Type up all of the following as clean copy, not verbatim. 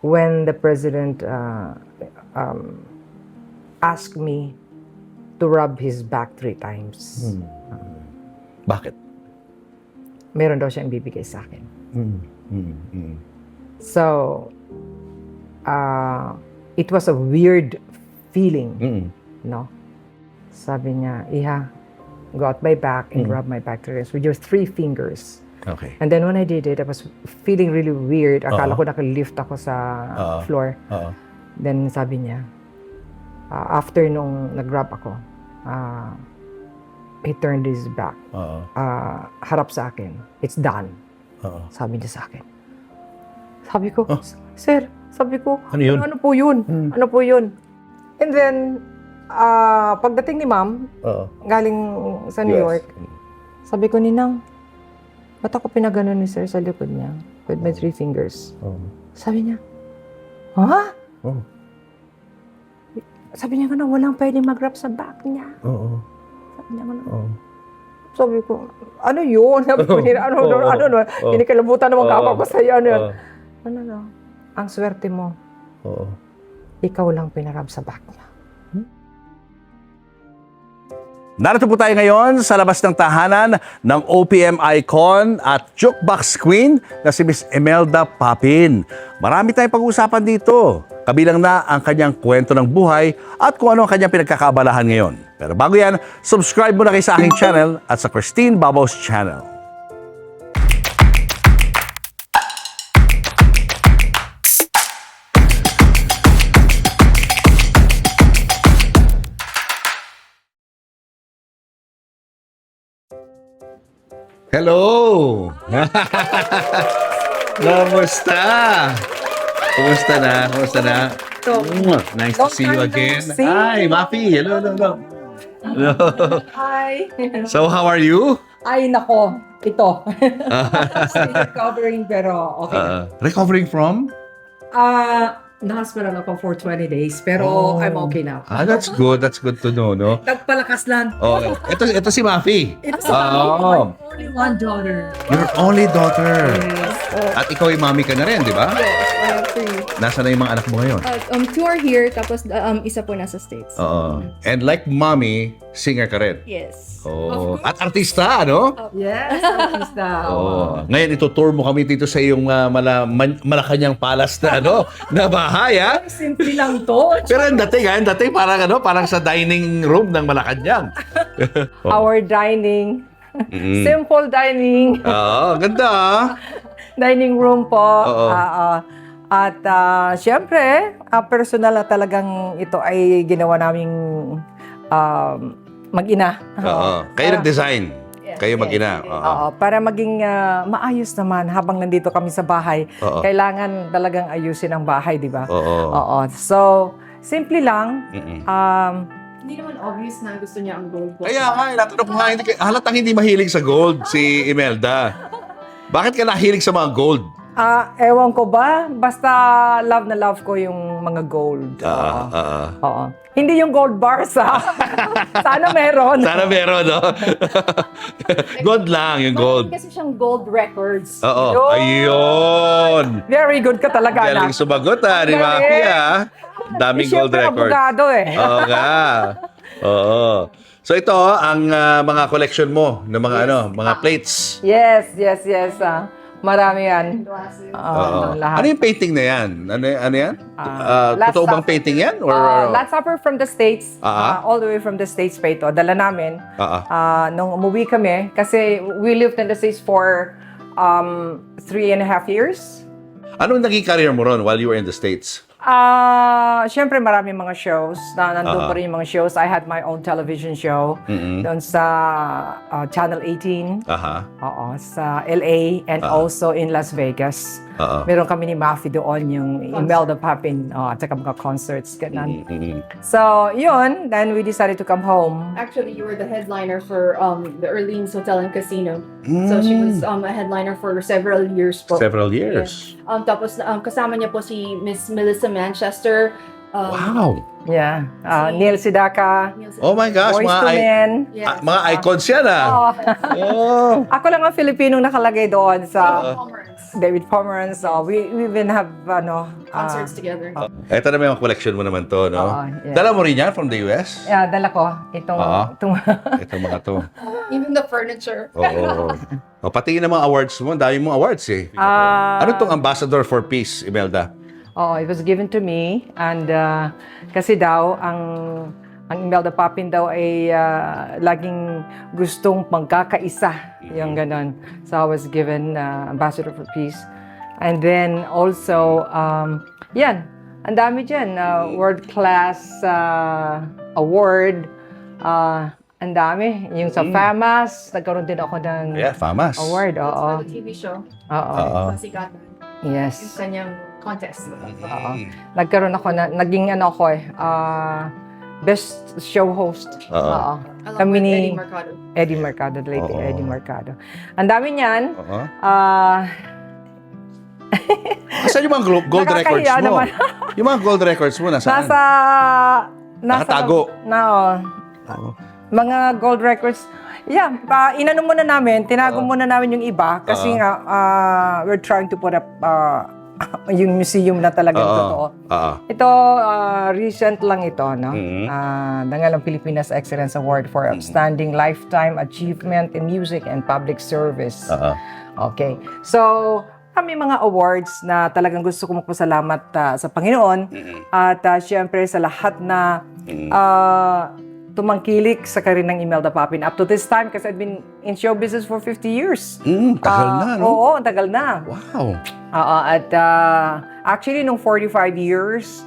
when the president asked me to rub his back 3 times. Bakit? Meron daw siyang bibigay sa akin. So, it was a weird feeling, no? Sabi niya, Iha, go out my back and rub my back with your 3 fingers. Okay. And then when I did it, I was feeling really weird. Akala ko naka-lift ako sa floor. Then sabi niya, after nung nag-rub ako, he turned his back. Harap sa akin. It's done. Sabi niya sa akin. Sabi ko, sir, sabi ko, Ano yun? ano po yun? Ano po yun? And then, pagdating ni ma'am, galing sa New York, sabi ko, Ninang, ba't ako pinagano ni sir sa likod niya with my 3 fingers? Sabi niya, ha? Sabi niya na walang pwedeng mag-rub sa back niya. Sabi niya sabi ko, ano yun? Sabi ko, ano, kinikalabutan naman kapag ko sa'yo, ano yun? Ano, ang swerte mo, ikaw lang pinarab sa back niya. Narito po tayo ngayon sa labas ng tahanan ng OPM icon at jukebox queen na si Miss Imelda Papin. Marami tayong pag-uusapan dito. Kabilang na ang kanyang kwento ng buhay at kung ano ang kanyang pinagkakabalahan ngayon. Pero bago yan, subscribe muna kayo sa aking channel at sa Christine Babos channel. Hello! Kamusta? Kumusta na? Kumusta na? Nice to see you again. Hi, Mafi. Hello. Hello. Hi! So, how are you? Ay, nako, ito. Still recovering, pero okay na. Recovering from? Na-hospital ako for 20 days, pero I'm okay now. That's good. That's good to know, no? Nagpalakas lang. Oh, ito si Mafi. It's only one daughter. Your only daughter. Yes. At ikaw ay mami ka na rin, di ba? Yes, I have 3. Nasaan na yung mga anak mo ngayon? 2 are here, tapos isa po nasa States. Oo. And like mommy, singer ka rin. Yes. Oh. At artista, ano? Yes, artista. Oh. Ngayon ito-tour mo kami dito sa iyong Malacanang Palace na ano, na bahay, ha? Simple lang to. Pero ang dating parang sa dining room ng Malacanang. Our dining. Simple dining. Oo, ganda, ah. Dining room po. Oo. At syempre, personal na talagang ito ay ginawa naming mag-ina. Oo. Kayo nag-design. Kayo mag-ina. Oo, para maging maayos naman habang nandito kami sa bahay. Oo. Kailangan talagang ayusin ang bahay, di ba? Oo. So, simple lang. Hindi naman obvious na gusto niya ang gold. Kaya nga, natanong ko nga, halatang hindi mahilig sa gold si Imelda. Bakit ka nahilig sa mga gold? Ewan ko ba? Basta love na love ko yung mga gold. Oo. Hindi yung gold bars, ha? Sana meron. Sana meron, no? Gold lang, yung gold. Kasi siyang gold records. Oo. Yun. Ayun. Very good ka talaga, Galing anak. sumagot, ha, ni Galing. Maki, ha? Daming gold Siyempre, records. abogado, eh. Oo nga. Oo. So ito, ang mga collection mo ng mga mga plates. Yes. Marami yan. Oo. Lahat. Ano yung painting na yan? Ano yan? Last Totoo bang Supper. painting yan? Or, Last Supper from the States. All the way from the States pa ito. Dala namin. Nung umuwi kami, kasi we lived in the States for 3.5 years. anong naging career mo ron while you were in the States? Siyempre marami mga shows na nandun pa rin yung mga shows. I had my own television show doon sa Channel 18. Oo, sa LA and also in Las Vegas. Meron kami ni Mafi doon, yung Imelda Papin, at saka mga concerts, ganun. So, yun, then we decided to come home. Actually, you were the headliner for the Orleans Hotel and Casino. So she was a headliner for several years po. Several years. Tapos kasama niya po si Miss Melissa Manchester, Wow! Yeah. Neil Sedaka, Oh my gosh, Boyz mga, II Men. mga icons yan Oh. Oh. Ako lang ang Filipinong nakalagay doon sa Pomeranz. David Pomeranz. We even have Concerts together. Ito na may mga collection mo naman to, no? Oo, yeah. Dala mo rin yan from the US? Dala ko itong Itong mga to. Even the furniture. Oo. O, pati yung mga awards mo, dami mong awards eh. Ano tong Ambassador for Peace, Imelda? it was given to me and kasi daw ang Imelda Papin daw ay laging gustong magkakaisa, yung ganon. So I was given Ambassador for Peace. And then also, yan, ang dami dyan, world class award, ang dami. Yung sa FAMAS, nagkaroon din ako ng FAMAS. award. That's Oo. for the TV show. Oo. Pasikatan. Yes. Yung kanyang contest. Oo. Nagkaroon ako naging best show host. Oo. Along Kami with ni Eddie Mercado. Eddie Mercado, the late Eddie Mercado. Ang dami niyan. Asan yung mga gold records Nakakahiya mo? naman. Yung mga gold records mo, nasaan? Nakatago. Mga gold records. Yeah, inano muna namin, tinago muna namin yung iba kasi nga we're trying to put up yung museum na talagang totoo. Ito, recent lang ito, no? Dangalang Pilipinas Excellence Award for Outstanding Lifetime Achievement in Music and Public Service. Okay. So, may mga awards na talagang gusto ko magpasalamat sa Panginoon at syempre sa lahat na tumangkilik sa karir ng Imelda Papin up to this time kasi I've been in show business for 50 years. Tagal na, no? Oo, tagal na. Wow. At actually, nung 45 years,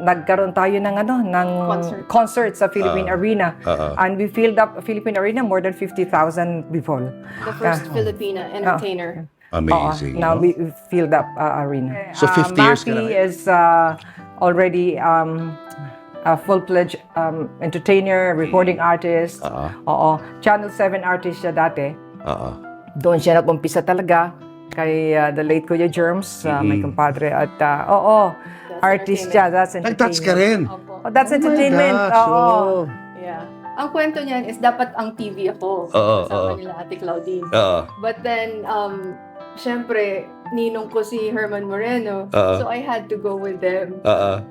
nagkaroon tayo ng concert sa Philippine Arena. And we filled up Philippine Arena more than 50,000 people. The first Filipina entertainer. Amazing. Now no? we filled up arena. So 50 years ka na Mapi is already a full-fledged entertainer, recording artist. Oo. Channel 7 artist siya dati. Doon siya nag-umpisa talaga kay the late Kuya Germs, may kumpadre. At artist siya. That's entertainment. Nag-touch ka rin. Oh, that's entertainment. My gosh, Oo. Yeah. Ang kwento niyan is dapat ang TV ako. Kasama nila Ate Claudine. But then, syempre, ninong ko si Herman Moreno. So I had to go with them.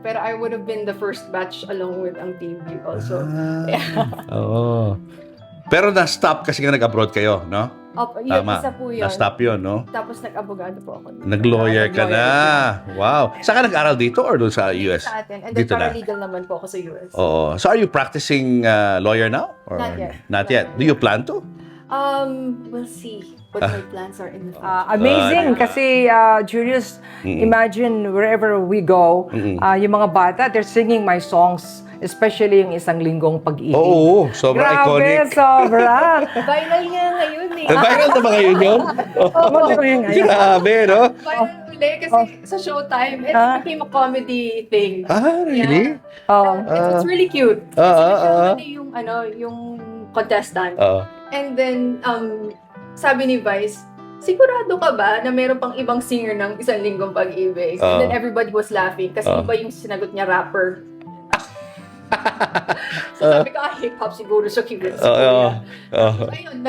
Pero I would have been the first batch along with ang TV also. Pero na-stop kasi nga nag-abroad kayo, no? Yun, isa po yun. Na-stop yun, no? Tapos nag-abogado po ako. Nag-lawyer ka na. Wow. Saan ka nag-aral dito or doon sa US? Sa atin. And then Dito na. paralegal naman po ako sa US. Oo. So are you practicing lawyer now? Or Not yet. Not yet. Do you plan to? We'll see what my plans are in the future. Amazing kasi Julius, imagine wherever we go, yung mga bata, they're singing my songs, especially yung Isang Linggong Pag-ibig. Oo. Sobrang iconic. Grabe, sobra. Viral nga ngayon eh. Viral na ba ngayon yun? Grabe, no? Viral uli kasi sa Showtime, it became a comedy thing. Really? It's really cute. Kasi yung contestant. And then, sabi ni Vice, sigurado ka ba na meron pang ibang singer ng Isang Linggong Pag-ibig? And then everybody was laughing kasi iba yung sinagot niya rapper. So sabi ko, hip-hop siguro siya cute. So ayun,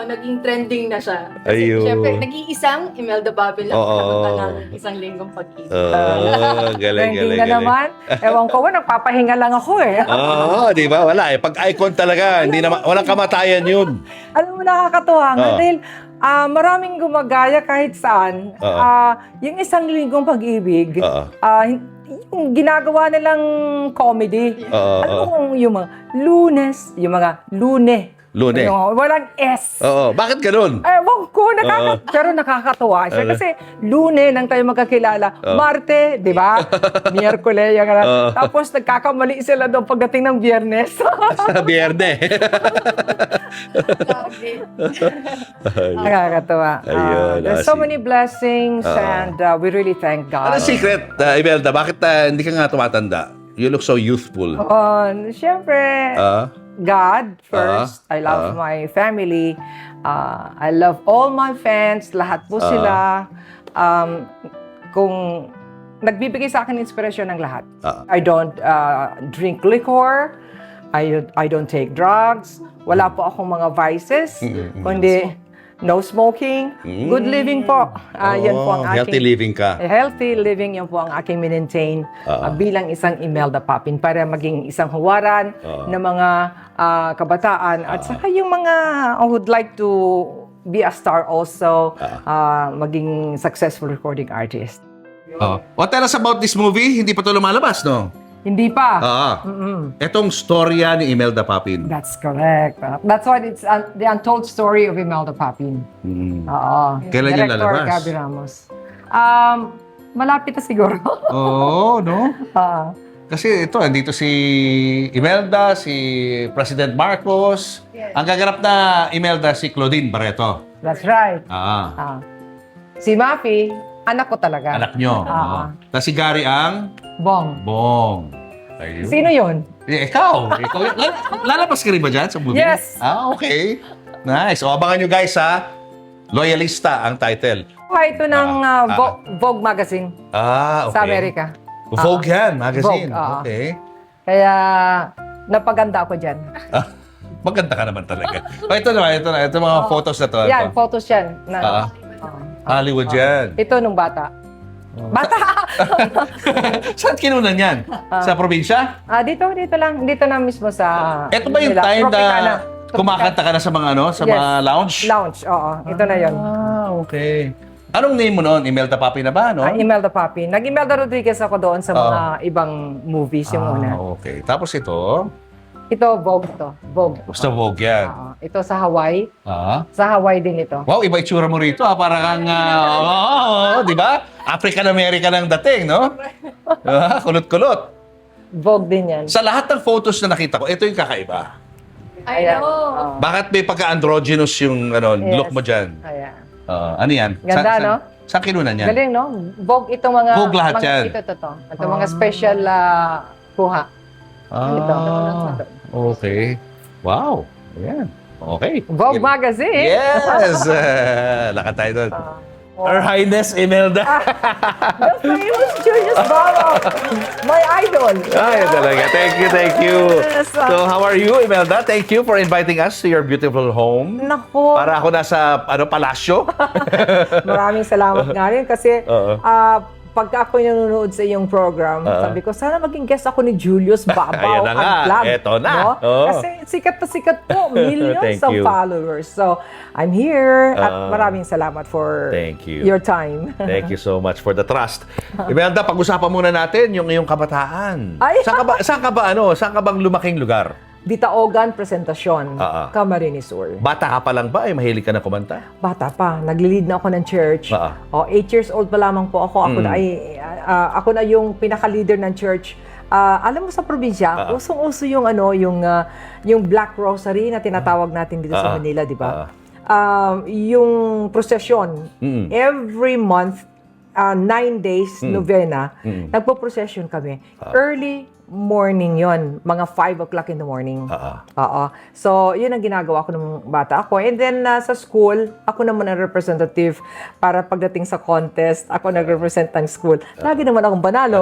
naging trending na siya. Kasi syempre, nag-iisang Imelda Papin lang ng Isang Linggong Pag-ibig. Galing. Na naman. Ewan ko, nagpapahinga lang ako eh. Di ba? Wala eh. Pag icon talaga, hindi na, walang kamatayan yun. Alam mo, nakakatuwa nga dahil maraming gumagaya kahit saan. Yung Isang Linggong Pag-ibig, yung ginagawa nilang comedy. Alam mo kung yung mga Lunes, yung mga Lune. Yung walang S. Bakit ganun? Ewan ko, pero nakakatuwa siya. Kasi Lune nang tayo magkakilala. Marte, di ba? Miyerkules. Tapos nagkakamali sila doon pagdating ng Biyernes. Sa Biyerde. Nakakatuwa. There's so many blessings and we really thank God. Ano secret, Imelda? Bakit hindi ka nga tumatanda? You look so youthful. Siyempre, God first. I love my family. I love all my fans. Lahat po sila. Kung nagbibigay sa akin inspirasyon ng lahat. I don't drink liquor. I don't take drugs. Wala po akong mga vices. Kundi no smoking. Good living po. Yan po ang aking... Healthy living ka. Healthy living, yan po ang aking maintain bilang isang Imelda Papin para maging isang huwaran ng mga kabataan at saka yung mga who would like to be a star also, maging successful recording artist. What tell us about this movie? Hindi pa ito lumalabas, no? Hindi pa. Etong storya ni Imelda Papin. That's correct. That's why it's the untold story of Imelda Papin. Oo. Kailan yan Director lalabas? Gabby Ramos. Malapit na siguro. Oo, no? Kasi ito, andito si Imelda, si President Marcos. Ang gaganap na Imelda, si Claudine Barreto. That's right. Si Mafi, anak ko talaga. Anak nyo. Tapos si Gary ang? Bong. Ayun. Sino yun? Ikaw. Lalabas ka rin ba dyan sa movie? Yes. Okay. Nice. O, abangan nyo guys ha. Loyalista ang title. Ito ng Vogue magazine Okay. sa Amerika. Vogue yan, magazine. Vogue, Okay. Kaya napaganda ako dyan. Maganda ka naman talaga. Ito naman, ito mga photos na to. Yan, photos yan. Hollywood yan. Ito nung bata. Bata! Saan kinunan yan? Sa probinsya? Dito na mismo sa... Ito ba yung time na kumakanta ka na sa mga sa mga lounge? Lounge, oo. Ito na yun. Okay. Anong name mo noon? Imelda Papin na ba, no? Imelda Papin. Nag-Imelda Rodriguez ako doon sa mga ibang movies yung una. Okay. Tapos ito? Ito, Vogue to. Vogue. Basta Vogue yan. Ito sa Hawaii. Sa Hawaii din ito. Wow, iba itsura mo rito. Para kang, di ba? African-American ang dating, no? Kulot-kulot. Vogue din yan. Sa lahat ng photos na nakita ko, ito yung kakaiba. I know. Bakit may pagka-androgynous yung look mo dyan? Ayan. Ano yan? Ganda, no? Saan kinunan yan? Galing, no? Vogue itong mga... Vogue lahat yan. Ito. Itong mga special kuha. Okay. Wow. Ayan. Okay. Vogue magazine. Yes! Lakad tayo doon. Her Highness Imelda. The famous Julius Barrow. My idol. Ay, talaga. Thank you. Yes, So, how are you, Imelda? Thank you for inviting us to your beautiful home. Naku. Para ako nasa, palasyo. Maraming salamat nga rin kasi pagka ako nanonood sa iyong program, sabi ko, sana maging guest ako ni Julius Babaw. Ayan na nga. Unplugged, Eto na. no? Oo. Kasi sikat na sikat po. Millions Thank of you. followers. So, I'm here at maraming salamat for Thank you. your time. Thank you so much for the trust. Imelda, pag-usapan muna natin yung iyong kabataan. Ay! Saan ka bang lumaking lugar? Ditaogan Presentasyon, Camarines Sur. Bata ka pa lang ba? Mahilig ka na kumanta? Bata pa. Nag-lead na ako ng church. 8 years old pa lamang po ako. Ako na yung pinaka-leader ng church. Alam mo sa probinsya, usong-uso yung yung Black Rosary na tinatawag natin dito sa Manila, di ba? Yung procession. Every month, 9 days, novena, nagpo-procession kami. Early morning yon, mga 5 o'clock in the morning. So, yun ang ginagawa ko nung bata ako. And then, sa school, ako naman ang representative para pagdating sa contest, ako nag-represent ng school. Lagi naman akong panalo.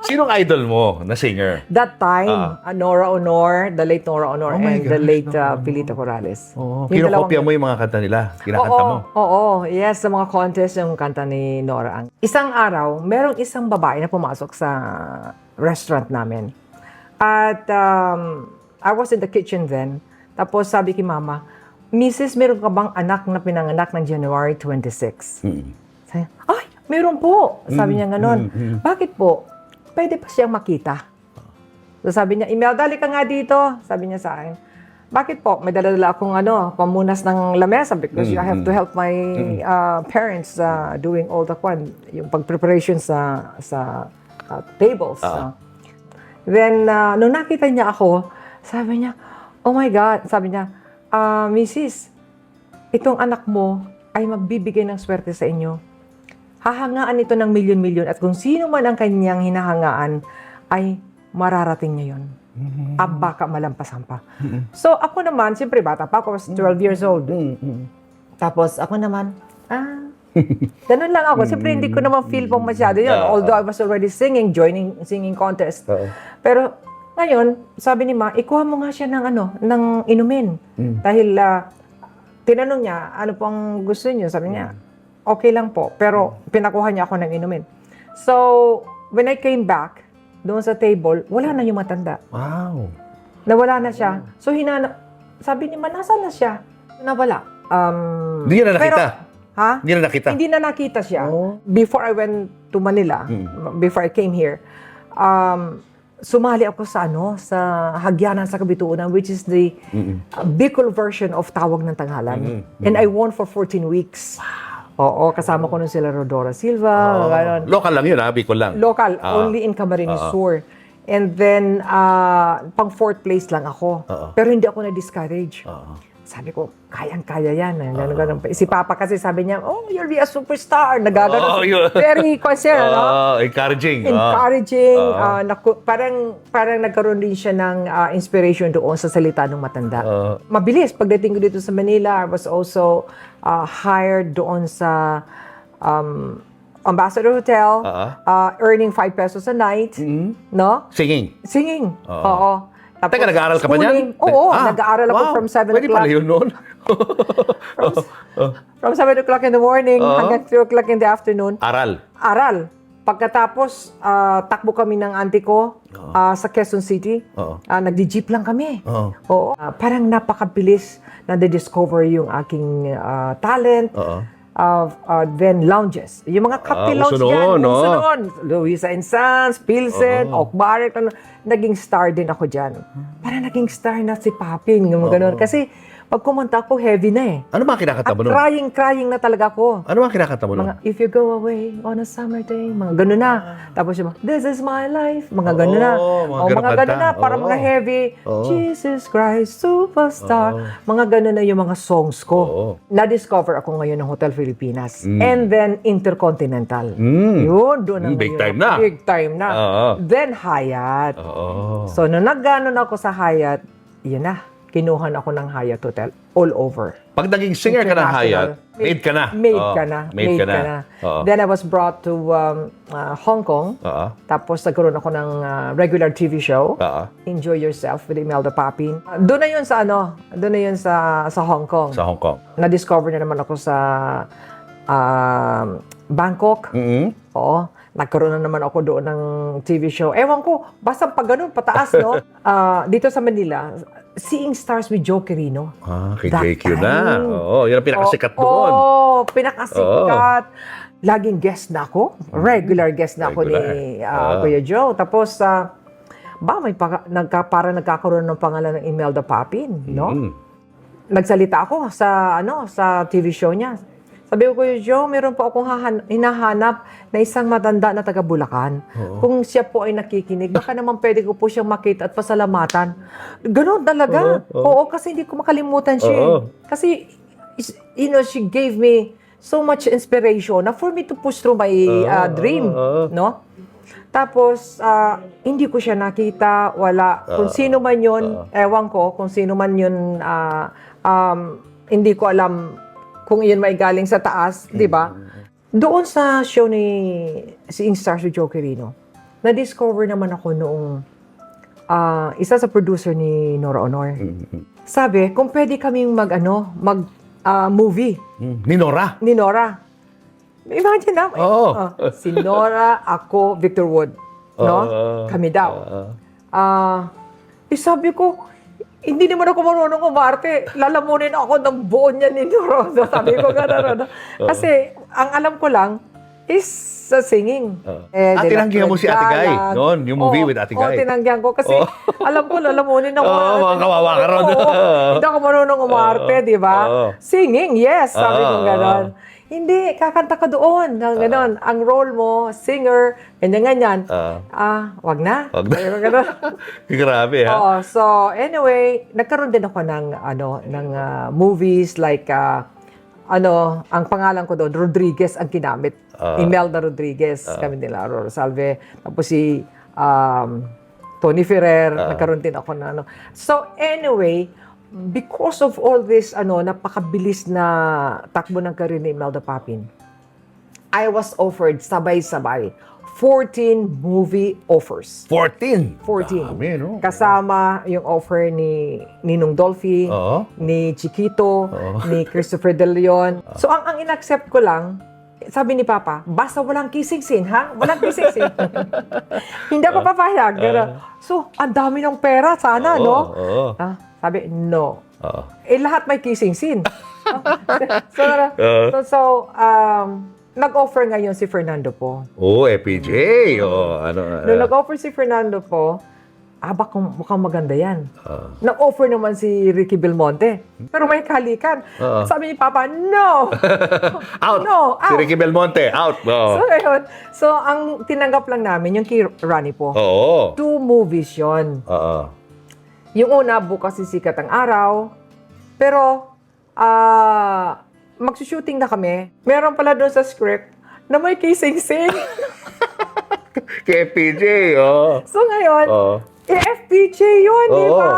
Sinong idol mo na singer? That time, Nora Honor, the late Nora Honor, and the late Pilito Corrales. Kinokopya mo yung mga kanta nila? Kinakanta mo? Oo, yes, sa mga contest yung kanta ni Nora. Isang araw, merong isang babae na pumasok sa restaurant namin. At I was in the kitchen then. Tapos sabi kay Mama, Mrs., meron ka bang anak na pinanganak ng January 26? Sabi, ay, meron po. Sabi niya ganon. Bakit po? Pwede pa siyang makita. So sabi niya, Imelda, dali ka nga dito. Sabi niya sa akin, bakit po? May dala-dala akong pamunas ng lamesa because I have to help my parents doing all the yung pag-preparation sa tables. Then, nung nakita niya ako, sabi niya, oh my God, sabi niya, Mrs., itong anak mo ay magbibigay ng swerte sa inyo. Hahangaan ito ng milyon-milyon at kung sino man ang kanyang hinahangaan, ay mararating niya yun. Baka malampasan pa. So, ako naman, siyempre bata pa, ako was 12 years old. Tapos, ako naman, Ganun lang ako. Siyempre, hindi ko naman feel pang masyado yun. Although I was already singing, joining singing contest. Pero, ngayon, sabi ni Ma, ikuha mo nga siya ng inumin. Dahil, tinanong niya, ano pong gusto niyo? Sabi niya, okay lang po. Pero, pinakuha niya ako ng inumin. So, when I came back, doon sa table, wala na yung matanda. Wow. Nawala na siya. So, sabi ni Ma, nasaan na siya? Nawala. Hindi na nakita? Ha? Hindi na nakita? Hindi na nakita siya. Oh. Before I went to Manila, before I came here, sumali ako sa Hagyanan sa Kabituunan, which is the Bicol version of Tawag ng Tanghalan. And I won for 14 weeks. Oo, kasama ko nun sila Rodora Silva. Ganon. Local lang yun, Bicol lang? Local, only in Camarines Sur. And then, pang 4th place lang ako. Pero hindi ako na-discourage. Sabi ko, kayang-kaya yan. Ganun. Si Papa kasi sabi niya, oh, you'll be a superstar. Nagagano. Very concerned, Encouraging. Encouraging. Parang nagkaroon din siya ng inspiration doon sa salita ng matanda. Mabilis. Pagdating ko dito sa Manila, I was also hired doon sa Ambassador Hotel, earning 5 pesos a night. No? Singing. Oo. Tapos, teka, nag-aaral ka pa niyan? Oo, nag-aaral ako from 7 o'clock. Pwede pala yun noon. From 7 o'clock in the morning hanggang 3 o'clock in the afternoon. Aral. Pagkatapos, takbo kami ng auntie ko sa Quezon City. Nagdi-jeep lang kami. Oo. Parang napakabilis na discover yung aking talent. Then lounges. Yung mga kape lounge dyan. Luisa and Sons, Pilsen, Oak Barrett. Naging star din ako dyan. Parang naging star na si Papin. Ganun. Kasi pag kumanta ako, heavy na eh. Ano ba kinakanta mo nun? Crying na talaga ako. Ano ba kinakanta mo nun? Mga, if you go away on a summer day, mga gano'n na. Tapos yung this is my life, mga gano'n na. Mga gano'n na, para mga heavy. Jesus Christ, superstar. Mga gano'n na yung mga songs ko. Na-discover ako ngayon ng Hotel Filipinas. And then Intercontinental. Yun, doon na. Big time na. Big time na. Then Hyatt. So, nung nag-ganon ako sa Hyatt, yun na. Kinuhan ako ng Hyatt Hotel all over. Pag naging singer ka ng Hyatt, made ka na. Made ka na. Then I was brought to Hong Kong. Tapos nagkaroon ako ng regular TV show. Enjoy Yourself with Imelda Papin. Doon na yun sa Hong Kong. Sa Hong Kong. Na-discover na naman ako sa Bangkok. Oo. Nagkaroon na naman ako doon ng TV show. Ewan ko, basta pag ganun, pataas, no? Dito sa Manila, Seeing Stars with Joe Quirino. Kay JQ na. Oo, yun ang pinakasikat doon. Pinakasikat. Laging guest na ako. Regular guest na ako ni Kuya Joe. Tapos, parang nagkakaroon ng pangalan ng Imelda Papin, no? Nagsalita ako sa TV show niya. Sabi ko, Kuya Joe, meron po akong hinahanap na isang matanda na taga Bulacan. Kung siya po ay nakikinig, baka naman pwede ko po siyang makita at pasalamatan. Ganon talaga. Oo, kasi hindi ko makalimutan siya. Kasi, she gave me so much inspiration na for me to push through my dream. No? Tapos, hindi ko siya nakita, wala. Kung sino man yun, ewan ko, kung sino man yun, hindi ko alam kung iyon may galing sa taas, di ba? Doon sa show ni Seeing Stars with Joe Quirino, na-discover naman ako noong isa sa producer ni Nora Honor. Sabi, kung pwede kaming mag-movie. Ni Nora? Ni Nora. Imagine na. Si Nora, ako, Victor Wood. No? Kami daw. Sabi ko, hindi naman ako marunong umarte. Lalamunin ako ng buo niya ni Nora. Sabi ko gano'n. Kasi, ang alam ko lang is sa singing. Tinanggihan mo si Ate Guy noon, yung movie with Ate Guy. Tinanggihan ko kasi alam ko lalamunin ako. Mga kawawa ka ron. Hindi ako marunong umarte, di ba? Singing, yes. Sabi ko gano'n. Hindi, kakanta ka doon. Ganon. Ang role mo, singer, ganyan-ganyan. Wag na. Grabe, ha? Oo. So, anyway, nagkaroon din ako ng movies like, ang pangalan ko doon, Rodriguez ang kinamit. Imelda Rodriguez, kami nila, Aurora Salve. Tapos si Tony Ferrer, nagkaroon din ako na So, anyway, because of all this, napakabilis na takbo ng career ni Imelda Papin, I was offered sabay-sabay 14 movie offers. 14? 14. Dami, no? Kasama yung offer ni Ninong Dolphy, Oo. ni Chiquito, Oo. ni Christopher De Leon. So ang in-accept ko lang, sabi ni Papa, basta walang kissing scene, ha? Walang kissing scene. Hindi ako papayag. So, ang dami ng pera, sana, Oo, no? oo. Sabi, no. Oo. Lahat may kissing scene. Nag-offer ngayon si Fernando po. FPJ. Nung nag-offer si Fernando po, baka mukhang maganda yan. Nag-offer naman si Ricky Belmonte. Pero may kalikan. Sabi ni Papa, no! Out! No, Si out! Ricky Belmonte, out! So, ngayon, ang tinanggap lang namin, yung kay Ronnie po. Oo. 2 movies yun. Oo. Yung una, bukas sisikat ang araw. Pero, magsushooting na kami. Meron pala doon sa script na may kissing scene. Kay FPJ, oh. So ngayon, FPJ yun, di ba?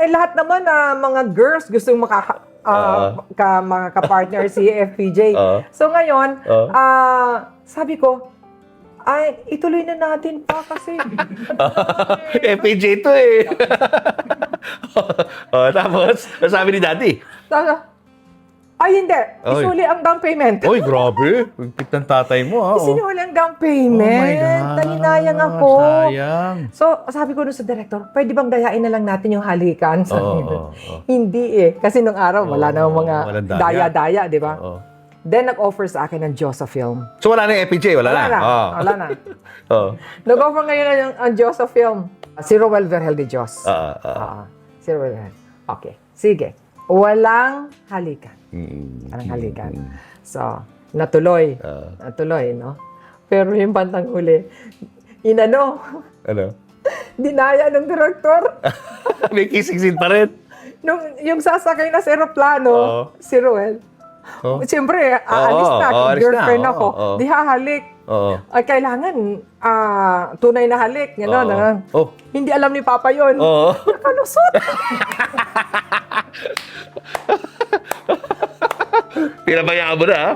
Lahat naman mga girls gustong makapartner si FPJ. So ngayon, sabi ko, ituloy na natin pa kasi. FPJ to eh. Tapos, sabi ni Daddy. Hindi. Isuli ang down payment. Oy, grabe. Pagpit ng tatay mo, ha? Isinuli ang down payment. Taninayang ako. Sayang. So, sabi ko doon sa director, pwede bang dayain na lang natin yung halikan? Sabi ko. Hindi eh. Kasi nung araw, wala namang mga walang daya. daya-daya, di ba? Then, nag-offer sa akin ng Josa Film. So, wala na yung FPJ? Wala na? Wala na. Nag-offer ngayon na ang Josa Film. Si Roel Vergel de Dios. Si Roel Vergel. Okay. Sige. Walang halikan. Walang halikan. So, natuloy. Natuloy, no? Pero yung bandang huli, Ano? dinaya ng director. May kissing scene pa rin. Yung sasakay na sa aeroplano, si Roel, siyempre, aalis na, girlfriend ako, di hahalik. Ay, kailangan, tunay na halik, gano'n. Hindi alam ni Papa yun. Nakalusot. Pinabayaan mo na, ha?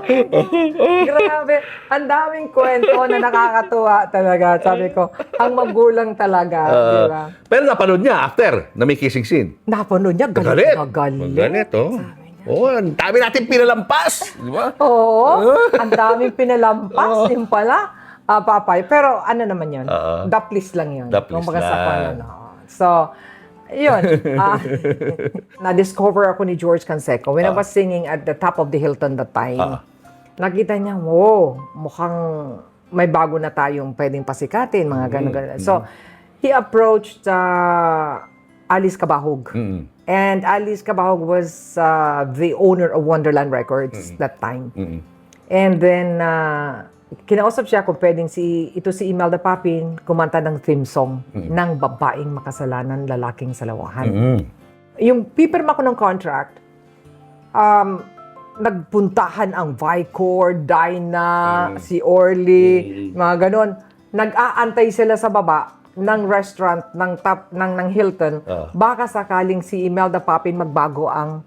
Grabe, ang daming kwento na nakakatuwa talaga. Sabi ko, ang magulang talaga, di ba? Pero napanood niya after na may kissing scene. Napanood niya, galit na galit. Magalit, ang dami natin pinalampas. Di ba? Oo, ang daming pinalampas, yung pala, Papay. Pero ano naman yun? Daplis lang yun. Daplis Kumbaga sa lang. paano, no? So, yun. Na-discover ako ni George Canseco when I was singing at the top of the Hilton that time. Nakita niya, wow, mukhang may bago na tayong pwedeng pasikatin, mga gano'n. So, he approached Alice Cabahug. And Alice Cabahug was the owner of Wonderland Records that time. And then, kinausap siya kung pwedeng si Imelda Papin kumanta ng theme song ng Babaeng Makasalanan, Lalaking Salawahan. Yung pipirma ko ng contract, nagpuntahan ang Vicor, Dinah, si Orly, mga ganon. Nag-aantay sila sa baba ng restaurant ng Hilton, baka sakaling si Imelda Papin magbago ang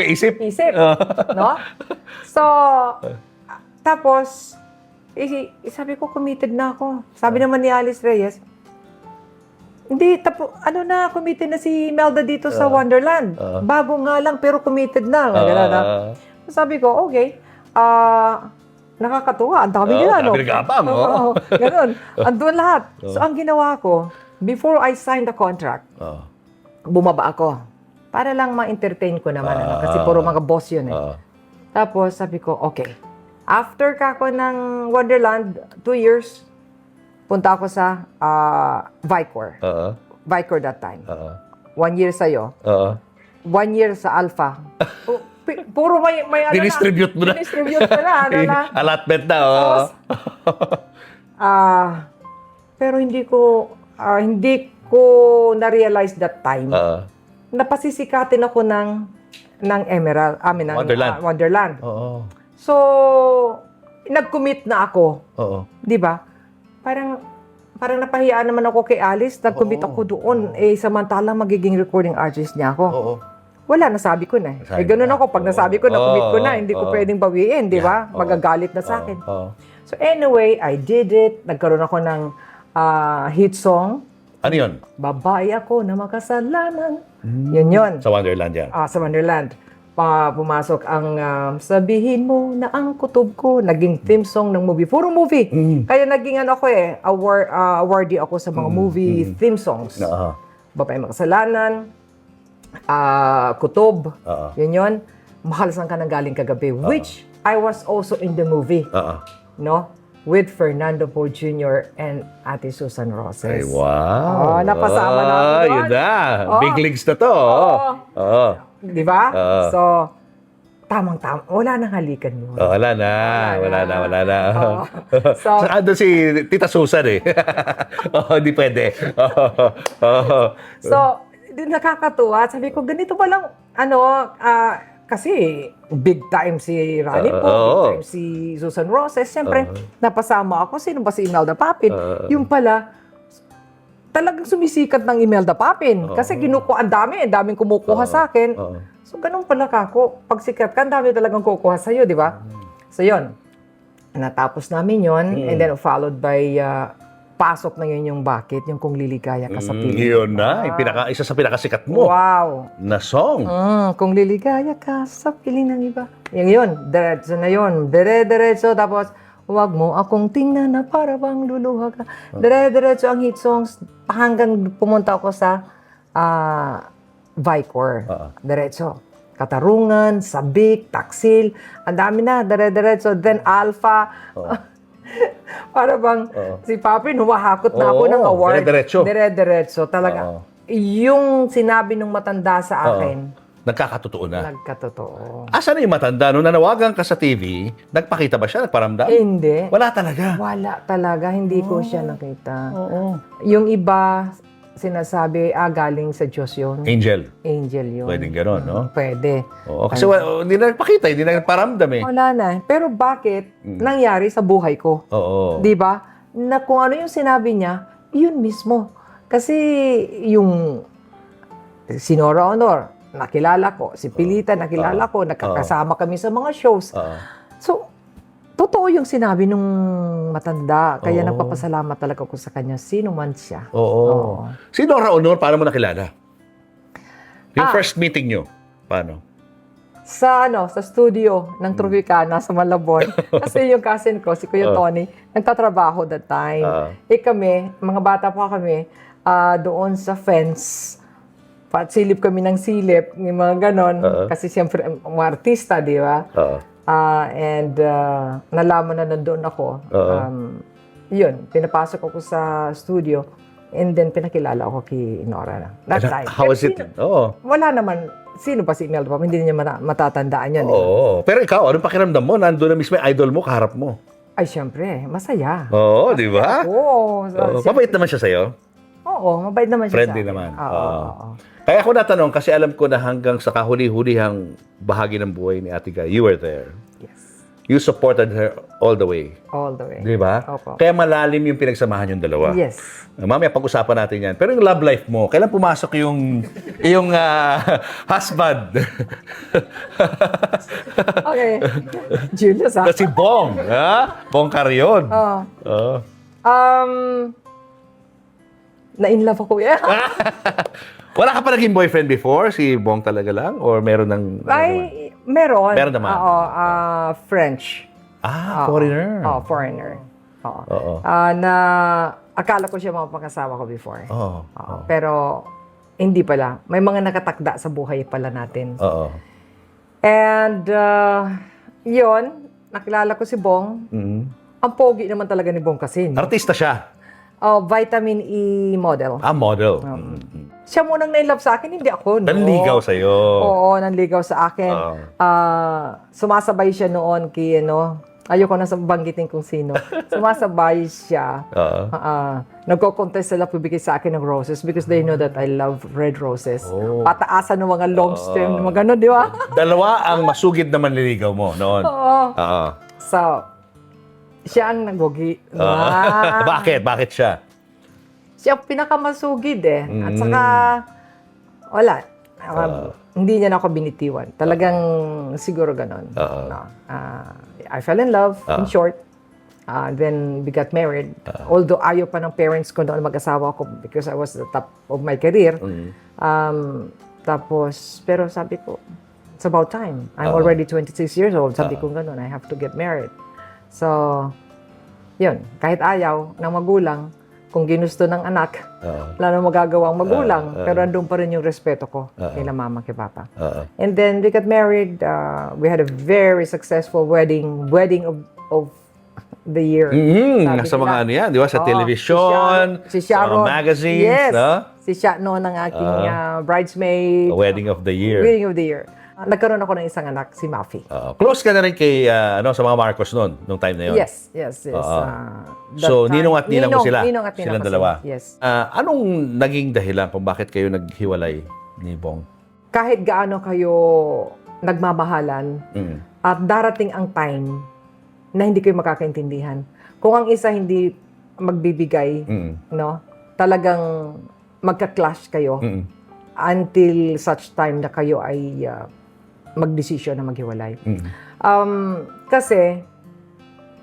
isip. No? So, tapos, sabi ko, committed na ako. Sabi naman ni Alice Reyes, hindi, committed na si Imelda dito sa Wonderland. Bago nga lang, pero committed na. Sabi ko, okay, nakakatuwa. Ang dami nila, no? Nagapang, Ganun. Andun lahat. So, ang ginawa ko, before I signed the contract, bumaba ako. Para lang ma-entertain ko naman. Kasi puro mga boss yun eh. Tapos, sabi ko, okay. After kako ng Wonderland, 2 years, punta ako sa Vicor. Vicor that time. 1 year sa'yo. 1 year sa Alpha. Puro may Dinistribute mo na. Dinistribute ko na. Allotment na. Pero hindi ko na-realize that time. Napasisikatin ako ng Emerald, Wonderland. So, nag-commit na ako. Di ba? Parang napahiyaan naman ako kay Alice. Nag-commit ako doon. Samantalang magiging recording artist niya ako. wala, nasabi ko na. Nasabi Ganun na. ako, pag nasabi ko, na-commit ko na, Oo, hindi ko oo. pwedeng bawiin, di ba? Yeah, oo. Magagalit na sa akin. Oo. So anyway, I did it. Nagkaroon ako ng hit song. Ano yun? Babae ako na makasalanan. Yun. Sa Wonderland yan. Sa Wonderland. Pumasok ang sabihin mo na ang kutob ko. Naging theme song ng movie. Puro movie. Kaya naging ano ko awardee ako sa mga movie theme songs. Oo. Babae makasalanan. Kutob. Oo. Yun. Mahal saan ka nang galing kagabi. Which I was also in the movie. Oo. No? With Fernando Poe Jr. and Ate Susan Roses. Ay, wow. Napasama na ako doon. Yun na. Oo. Big leagues na to. Oo. Di ba? Oo. So, tamang-tama. Wala nang halikan yun. Oh, wala na. Wala na. Oo. So, Ando si Tita Susan eh. Hindi pwede. so, nakakatuwa. Sabi ko, ganito pa lang, kasi big time si Rani po, big time si Susan Roses. Siyempre, napasama ako. Sino ba si Imelda Papin? Yung pala, talagang sumisikat ng Imelda Papin. Kasi ang daming kumukuha sa akin. So, ganun pala kako. Pag sikat ka, ang dami talagang kukuha sa'yo, di ba? So, yun. Natapos namin yun. And then, followed by pasok na yun yung Bakit, yung Kung Liligaya Ka sa Piling. Yun na. Isa sa pinakasikat mo Wow! na song. Kung liligaya ka sa piling ng iba. Yun. Diretso na yun. Dire-diretso. Tapos, huwag mo akong tingnan na para bang luluha ka. Dire-diretso ang hit songs hanggang pumunta ako sa Vicor. Diretso. Katarungan, Sabik, Taksil. Ang dami na. Dire-diretso. Then Alpha. Para bang si Papin, humahakot na ako ng award. Dire-diretso. Dire-diretso. Talaga. Yung sinabi nung matanda sa akin, Nagkakatotoo na. nagkatotoo. Asan na yung matanda? Nung nanawagan ka sa TV, nagpakita ba siya? Nagparamdam? Hindi. Wala talaga. Wala talaga. Hindi ko siya nakita. Oo. Yung iba, sinasabi, galing sa Diyos yun. Angel. Angel yun. Pwedeng gano'n, no? Pwede. Oo. Kasi hindi na nagpakita, hindi na nagparamdam eh. Wala na. Pero bakit nangyari sa buhay ko? Oo. Di ba? Na kung ano yung sinabi niya, yun mismo. Kasi yung si Nora Honor, nakilala ko. Si Pilita, nakilala ko. Nakakasama kami sa mga shows. So, totoo yung sinabi nung matanda. Kaya nagpapasalamat talaga ako sa kanya. Sino man siya. Oo. Si Nora Honor, paano mo nakilala? Yung first meeting nyo, paano? Sa studio ng Tropicana sa Malabon. Kasi yung cousin ko, si Kuya Tony, nagtatrabaho that time. Kami, mga bata pa kami, doon sa fence. Silip kami ng silip, yung mga ganon. Kasi siyempre, mga artista, di ba? Nalaman na nandoon ako. Yun, pinapasok ako sa studio. And then, pinakilala ako kay Nora. That time. How was it? Wala naman. Sino ba si Imelda Papin? Hindi niya matatandaan yan. Pero ikaw, anong pakiramdam mo? Nandun na mismo yung idol mo, kaharap mo. Ay, siyempre. Masaya. Oo, di ba? Oo. Mabait naman siya sa'yo? Oo, mabait naman siya Friendly sa akin. naman. Oo. Kaya ako natanong, kasi alam ko na hanggang sa kahuli-hulihang bahagi ng buhay ni Ate Guy, you were there. Yes. You supported her all the way. All the way. Di ba? Opo. Kaya malalim yung pinagsamahan yung dalawa. Yes. Mamaya pag-usapan natin yan. Pero yung love life mo, kailan pumasok yung husband? Okay. Julius, ha? Si Bong. Ha? Bong Carrion. Oo. Na-in-love ako. Yeah. Wala ka pa naging boyfriend before? Si Bong talaga lang? Or meron ng... Ay, meron. Meron naman. Oo, French. Foreigner. Foreigner. Oo. Oo. Akala ko siya mapakasawa ko before. Oo. Pero, hindi pala. May mga nakatakda sa buhay pala natin. Oo. And, yun, nakilala ko si Bong. Ang pogi naman talaga ni Bong kasi. Artista siya. Vitamin E model. Model. Siya munang na-love sa akin, hindi ako. No? Nanligaw sa'yo. Oo, nanligaw sa akin. Sumasabay siya noon kay, ayoko na banggitin kung sino. Sumasabay siya. Nagko-contest sila pabigay sa akin ng roses because they know that I love red roses. Pataasan ng mga long stem, mga gano'n, di ba? Dalawa ang masugid na manliligaw mo noon. Oo. So, siya ang nagwagi. Bakit? Bakit siya? Siya ang pinakamasugid eh. At saka, wala. hindi niya na ako binitiwan. Talagang siguro ganon. No. I fell in love, in short. Then we got married. Although ayaw pa ng parents ko noon mag-asawa ko because I was the top of my career. Tapos, pero sabi ko, it's about time. I'm already 26 years old. Sabi ko gano'n, I have to get married. So, yun. Kahit ayaw ng magulang, kung ginusto ng anak, wala nang magagawang magulang. Pero andun pa rin yung respeto ko kila mama, kay papa. And then we got married. We had a very successful wedding of the year. Sa mga ano yan, di ba? Sa television, si Sharon, sa mga magazines. Yes. No? Si Sharon ng aking bridesmaid. Wedding of the year. Wedding of the year. Nagkaroon ako ng isang anak, si Mafi. Close ka na rin kay, sa mga Marcos noon, nung time na yun? Yes. So, ninong at ninang mo sila? Ninong at ninang Silang ko dalawa? sila. Yes. Anong naging dahilan kung bakit kayo naghiwalay ni Bong? Kahit gaano kayo nagmamahalan, at darating ang time na hindi kayo makakaintindihan. Kung ang isa hindi magbibigay, no, talagang magka-clash kayo until such time na kayo ay magdesisyon na maghiwalay. Kasi,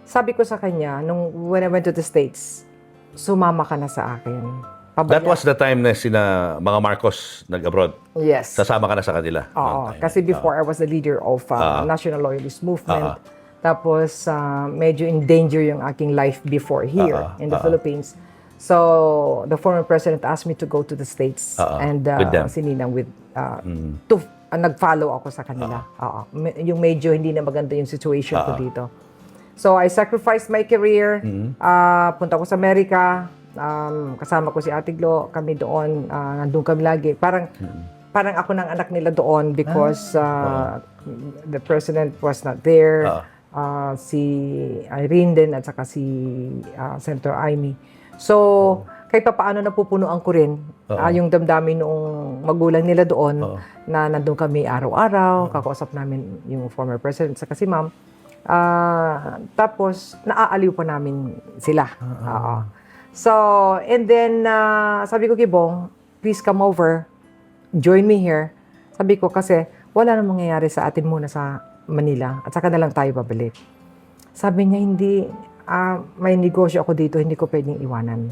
sabi ko sa kanya, when I went to the States, sumama ka na sa akin. That was the time na sina mga Marcos nag-abroad? Yes. Sasama ka na sa kanila? Oo. Kasi before, I was the leader of National Loyalist Movement. Tapos, medyo in danger yung aking life before here in the Philippines. So, the former president asked me to go to the States and sininang nag-follow ako sa kanila. Yung medyo hindi na maganda yung situation ko dito. So, I sacrificed my career. Punta ko sa Amerika. Kasama ko si Ate Glo. Kami doon. Nandun kami lagi. Parang ako ng anak nila doon because the president was not there. Si Irene din at saka si Senator Amy. So, kahit pa paano napupunuan ko rin yung damdamin noong magulang nila doon na nandun kami araw-araw, kakausap namin yung former president saka si ma'am. Tapos, naaaliw pa namin sila. So, and then, sabi ko kay Bong, please come over, join me here. Sabi ko kasi, wala nang mangyayari sa atin muna sa Manila at saka na lang tayo babalik. Sabi niya, hindi, may negosyo ako dito, hindi ko pwedeng iwanan.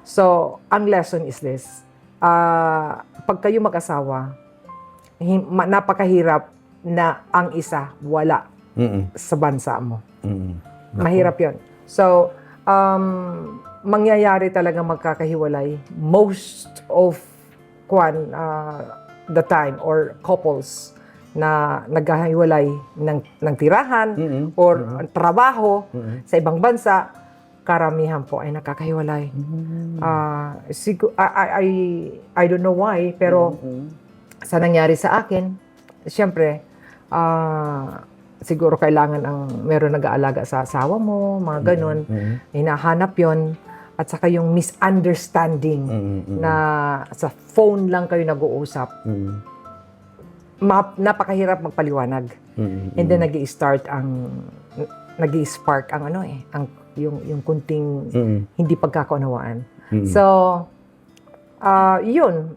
So, ang lesson is this. Pag kayo mag-asawa, napakahirap na ang isa wala sa bansa mo. Mahirap yon. So, mangyayari talaga magkakahiwalay most of the time or couples na naghahiwalay ng tirahan or trabaho sa ibang bansa, karamihan po ay nakakahiwalay. I don't know why, pero sa nangyari sa akin, siyempre, siguro kailangan meron nag-aalaga sa asawa mo, mga ganun. Hinahanap yon. At saka yung misunderstanding na sa phone lang kayo nag-uusap. Napakahirap magpaliwanag. And then nag-i-spark ang yung kunting hindi pagkakaunawaan. So, yun.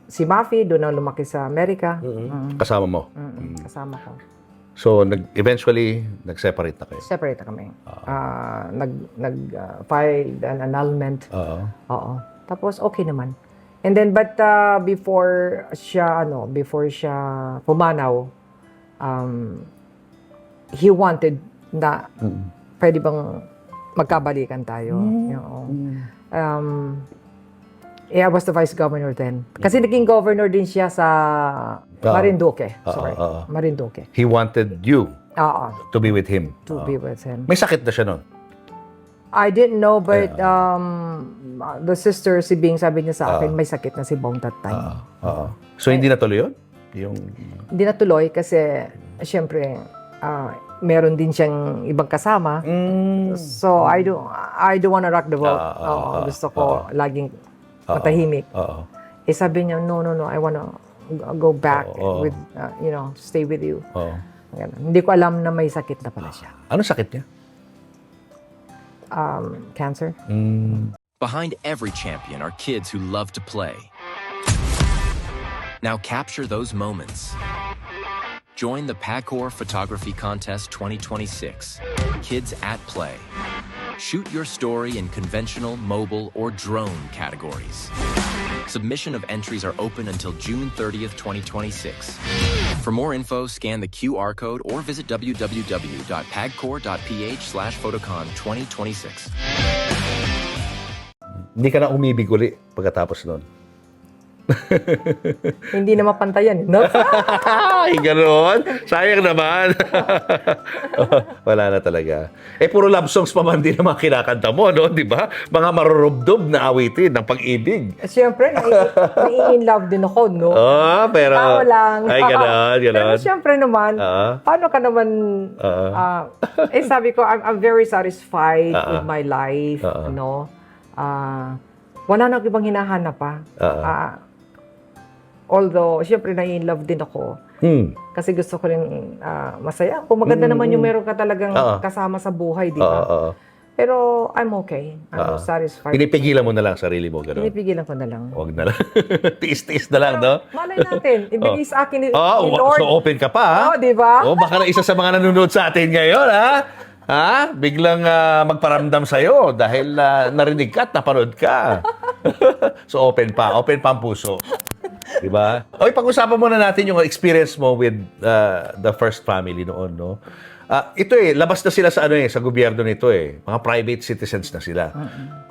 Si Mafi, doon na lumaki sa Amerika. Kasama mo? Kasama ko. So, eventually, nag-separate na kayo? Separate na kami. Nag-filed an annulment. Oo. Tapos, okay naman. And then, but before siya pumanaw, he wanted na pwede bang magkabalikan tayo. I was the vice governor then. Kasi naging governor din siya sa Marinduque. Marinduque. He wanted you to be with him. To be with him. May sakit na siya nun? I didn't know, but the sister, si Bing, sabi niya sa akin, may sakit na si Bong that time. So, hindi natuloy yun? Hindi natuloy kasi, syempre, meron din siyang ibang kasama. So, I don't wanna rock the boat. Gusto ko laging matahimik. Sabi niya, no, I wanna go back with, stay with you. Hindi ko alam na may sakit na pala siya. Ano sakit niya? Cancer. Behind every champion are kids who love to play. Now capture those moments. Join the PAGCOR Photography Contest 2026. Kids at Play. Shoot your story in conventional, mobile, or drone categories. Submission of entries are open until June 30th, 2026. For more info, scan the QR code or visit www.pagcor.ph/photocon 2026. Hindi ka na umibig uli pagkatapos nun. Hindi na mapantayan, no? Ay, gano'n. Sayang naman. Wala na talaga. Puro love songs pa man din ang mga kinakanta mo, no? Di ba? Mga marurubdob na awitin ng pag-ibig. Siyempre, nai-in love din ako, no? Pero... Tao lang. Ay, gano'n. Pero siyempre naman, paano ka naman... sabi ko, I'm very satisfied with my life, no? Wala na ibang hinahanap pa. Although, siyempre, nai-in love din ako. Kasi gusto ko rin masaya. Kung maganda naman yung meron ka talagang kasama sa buhay, di ba? Pero I'm okay. I'm satisfied. Pinipigilan mo na lang sarili mo, gano'n? Pinipigilan ko na lang. Huwag na lang. Tiis-tiis na lang, no? Malay natin. Ibigay sa akin ni Lord. So open ka pa, ha? Di ba? Baka na isa sa mga nanonood sa atin ngayon, ha? Biglang magparamdam sa'yo dahil narinig ka at napanood ka. So open pa ang puso. Diba? Okay, pag-usapan muna natin yung experience mo with the first family noon, no? Ito labas na sila sa sa gobyerno nito Mga private citizens na sila.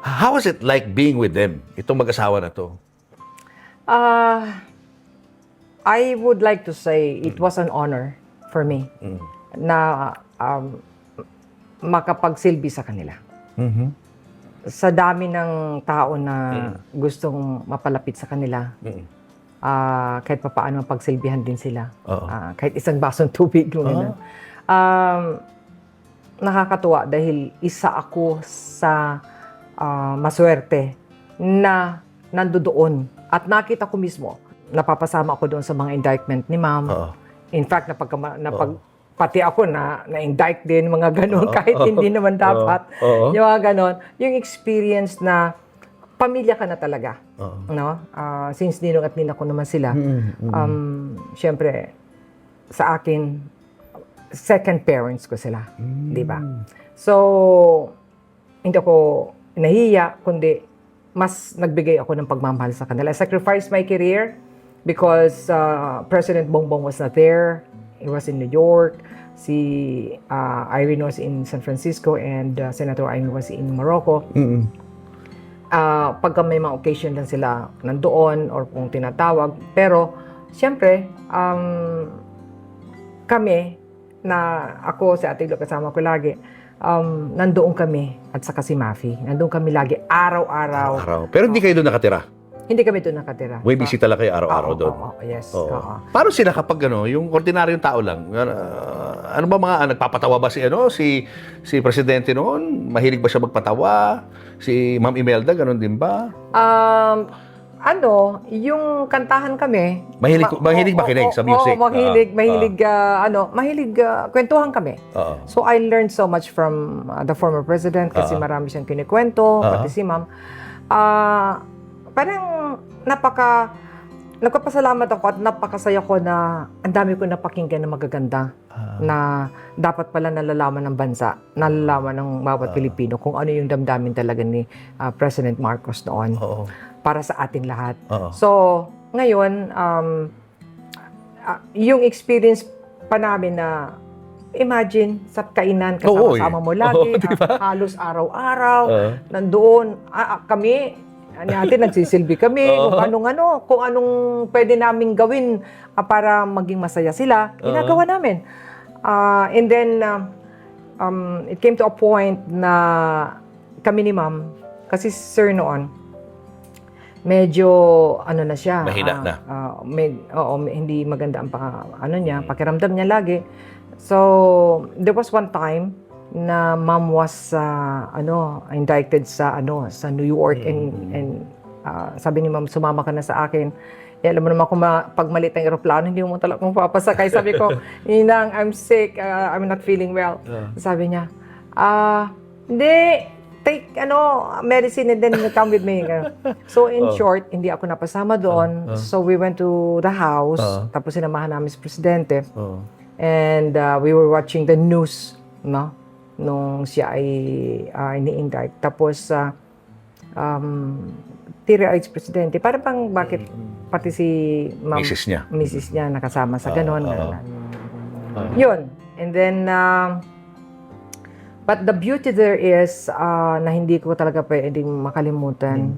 How was it like being with them? Itong mag-asawa na to. I would like to say it was an honor for me na makapagsilbi sa kanila. Sa dami ng tao na gustong mapalapit sa kanila, kahit papaano mapagsilbihan din sila. Kahit isang basong tubig. Nakakatuwa dahil isa ako sa maswerte na nandoon at nakita ko mismo, napapasama ako doon sa mga indictment ni ma'am. In fact, pati ako na-indict din, mga ganun, kahit hindi naman dapat. Yung mga ganun. Yung experience na pamilya ka na talaga. No? Since ninong at nina ko naman sila. Siyempre, sa akin, second parents ko sila. Di ba? So, hindi ako nahiya, kundi mas nagbigay ako ng pagmamahal sa kanila. I sacrificed my career because President Bongbong was not there. He was in New York. Si Irene was in San Francisco and Senator Amy was in Morocco. Pagka may mga occasion lang sila nandoon or kung tinatawag. Pero, siyempre, kami, na ako, si Ate Glo, kasama ko lagi, nandoon kami at saka si Mafi. Nandoon kami lagi, araw-araw. Pero hindi kayo doon nakatira? Hindi kami doon nakatira. May bisita lang kayo araw-araw doon? Yes. Paano sila kapag yung ordinaryong tao lang? Ano ba mga nagpapatawa ba si Presidente noon? Mahilig ba siya magpatawa? Si Ma'am Imelda, gano'n din ba? Yung kantahan kami. Mahilig makinig sa music? Mahilig kwentuhan kami. So I learned so much from the former president kasi marami siyang kinikwento, pati si Ma'am. Parang nagpapasalamat ako at napakasaya ko na ang dami ko napakinggan na magaganda na dapat pala nalalaman ng bansa, nalalaman ng bawat Pilipino kung ano yung damdamin talaga ni President Marcos noon para sa ating lahat. So, ngayon, yung experience pa namin na imagine sa kainan kasama mo lagi, diba? Halos araw-araw, nandoon, kami, natin nagsisilbi kami kung anong pwede naming gawin para maging masaya sila, ginagawa namin. And then it came to a point na kami ni Ma'am, kasi sir noon medyo na siya, mahina na. hindi maganda ang pakiramdam niya lagi. So there was one time na Ma'am was indicted sa New York and sabi ni Ma'am, sumama ka na sa akin. Alam mo naman kung pag malit ang eroplano, hindi mo talaga mapapasakay. Sabi ko, Ninang, I'm sick, I'm not feeling well. Sabi niya, hindi, take medicine and then come with me. So in short, hindi ako napasama doon. So we went to the house, tapos sinamahan namin si Presidente. And we were watching the news, no? Nung siya ay ini-indict. Tapos teary-eyed si Presidente. Para bang bakit pati si Mrs. niya nakasama sa ganon. Yun. And then but the beauty there is na hindi ko talaga pwedeng makalimutan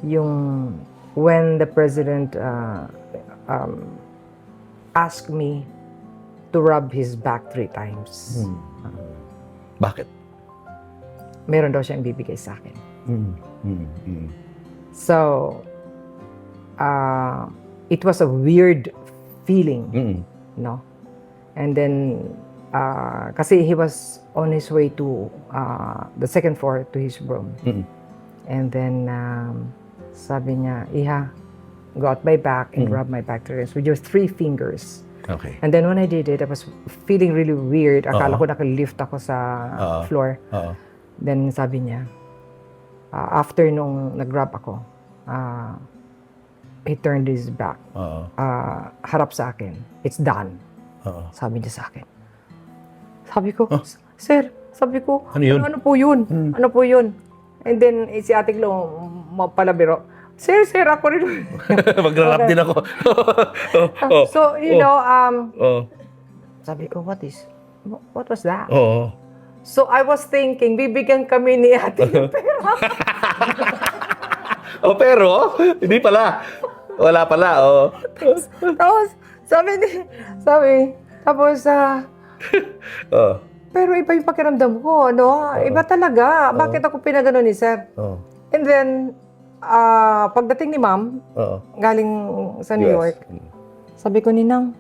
yung when the president asked me to rub his back 3 times. Bakit? Meron daw siyang bibigay sa akin. So, it was a weird feeling, no? And then, kasi he was on his way to the second floor to his room. And then, sabi niya, Iha, go out my back and rub my back with your 3 fingers. Okay. And then when I did it, I was feeling really weird. Akala ko nakalift ako sa floor. Then sabi niya, after nung nag-rub ako, he turned his back. Harap sa akin. It's done. Sabi niya sa akin. Sabi ko, sir, sabi ko, ano yun? Ano po yun? Ano po yun? And then si Ate Glo, palabiro, Sir, ako rin. Mag-rap din ako. So, sabi ko, what was that? So, I was thinking, bibigyan kami ni Ate ng pera. Pero, hindi pala. Wala pala, Tapos, pero iba yung pakiramdam ko, no? Iba talaga. Bakit ako pinagano ni Sir? And then, pagdating ni Ma'am, galing sa New York, sabi ko, Ninang,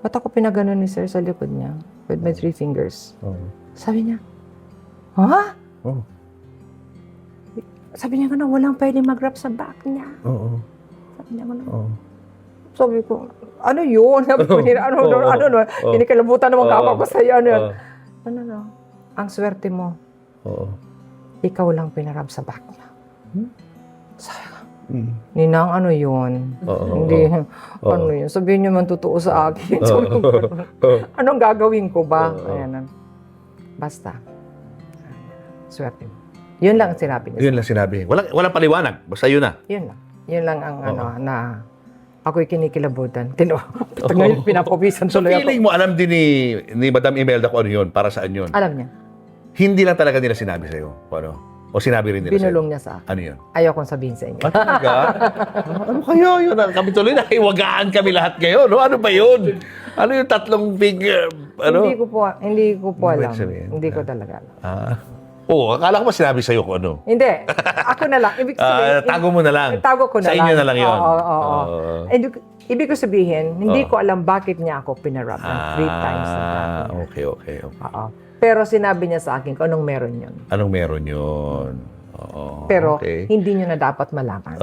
ba't ako pinagano ni Sir sa likod niya with my 3 fingers? Sabi niya, ha? Sabi niya, walang pwede mag-rub sa back niya. Sabi niya, sabi ko, ano yun? Kinikalabutan naman kapag ko sa'yo. Ang swerte mo, ikaw lang pinarab sa back niya. Sabi ko, Ninang, ano yun? Hindi, ano yun? Sabihin niyo man totoo sa akin. Anong gagawin ko ba? Ayan. Basta. Swerte mo. Yun lang ang sinabi niya. Yun lang sinabi. Walang paliwanag. Basta yun na. Yun lang. Yun lang ang na ako'y kinikilabutan. Ngayon, pinapawisan tuloy ako. So feeling mo, alam din ni Madam Imelda kung ano yun, para saan yun? Alam niya. Hindi lang talaga nila sinabi sa'yo. Ano? O sinabi rin nila Binulong niya sa akin. Ano yun? Ayaw kong sabihin sa inyo. Talaga? Ano kaya yun? Kami tuloy na hiwagaan kami lahat ngayon. No? Ano ba yun? Ano yung 3 finger? Ano? Hindi ko po alam. Hindi ko talaga alam. Akala ko ba sinabi sa'yo kung ano? Hindi. Ako na lang. Ibig sabihin, tago mo na lang. Tago ko na sa lang. Sa inyo na lang yun. Oo. Ibig ko sabihin, hindi ko alam bakit niya ako pinarap ng 3 times. Okay. Oo. Pero sinabi niya sa akin kung anong meron yun. Anong meron yun? Pero hindi niyo na dapat malaman.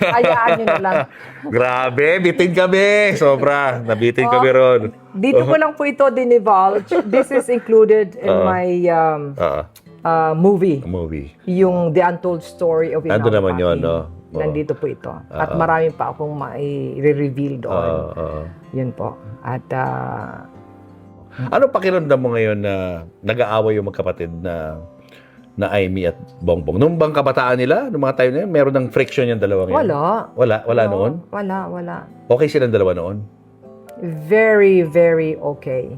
Hayaan niyo na lang. Grabe, bitin kami. Sobra, nabitin kami ron. Dito ko lang po ito dinivulge. This is included in my movie. Yung The Untold Story of Inang Ando naman Papi. yun, no? Nandito po ito. At marami pa akong mai-reveal doon. Yun po. At ano pakiramdam mo ngayon na nag-aaway yung magkapatid na Amy at Bongbong? Nung bang kabataan nila, nung mga time na yun, meron ng friction yung dalawa ngayon? Wala noon? Wala. Okay silang dalawa noon? Very, very okay.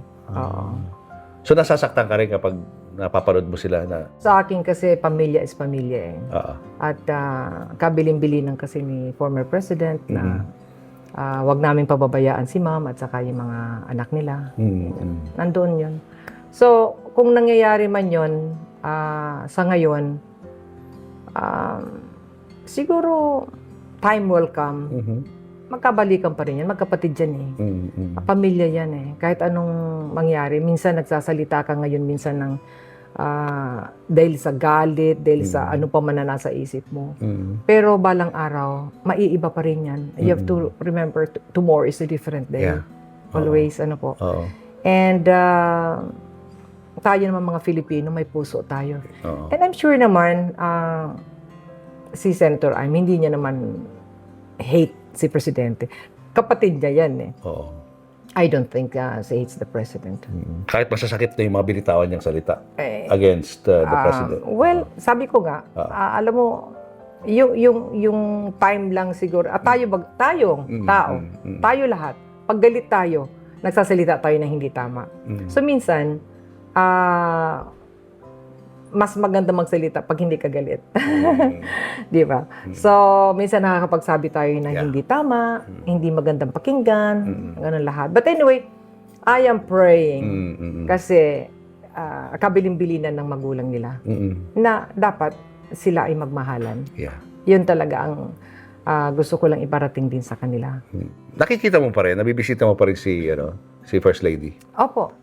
So nasasaktan ka rin kapag napapanood mo sila na... Sa akin kasi, pamilya is pamilya eh. At kabilin-bilinan kasi ni former president na wag namin pababayaan si ma'am at saka yung mga anak nila. Nandoon yun. So, kung nangyayari man yun, sa ngayon, siguro time will come. Magkabalikan pa rin yan. Magkapatid yan eh. Pamilya yan eh. Kahit anong mangyari. Minsan nagsasalita ka ngayon, minsan ng dahil sa galit, dahil sa ano pa man na nasa isip mo. Pero balang araw, maiiba pa rin yan. You have to remember, tomorrow is a different day. Always, ano po. And tayo naman mga Filipino, may puso tayo. Oo. And I'm sure naman, si Senator Aim, hindi niya naman hate si Presidente. Kapatid niya yan eh. Oo. I don't think she hates the President. Kahit masasakit na yung mga binitawan niyang salita Eh, against the President. Well, sabi ko nga, alam mo, yung time lang siguro, tayong tao, tayo lahat, pag galit tayo, nagsasalita tayo na hindi tama. So minsan, mas maganda magsalita pag hindi ka galit. Di ba? So, minsan nakakapagsabi tayo na hindi tama, hindi magandang pakinggan, ganun lahat. But anyway, I am praying kasi kabilin-bilinan ng magulang nila na dapat sila ay magmahalan. Yeah. Yun talaga ang gusto ko lang iparating din sa kanila. Nakikita mo pa rin, nabibisita mo pa rin si First Lady. Opo.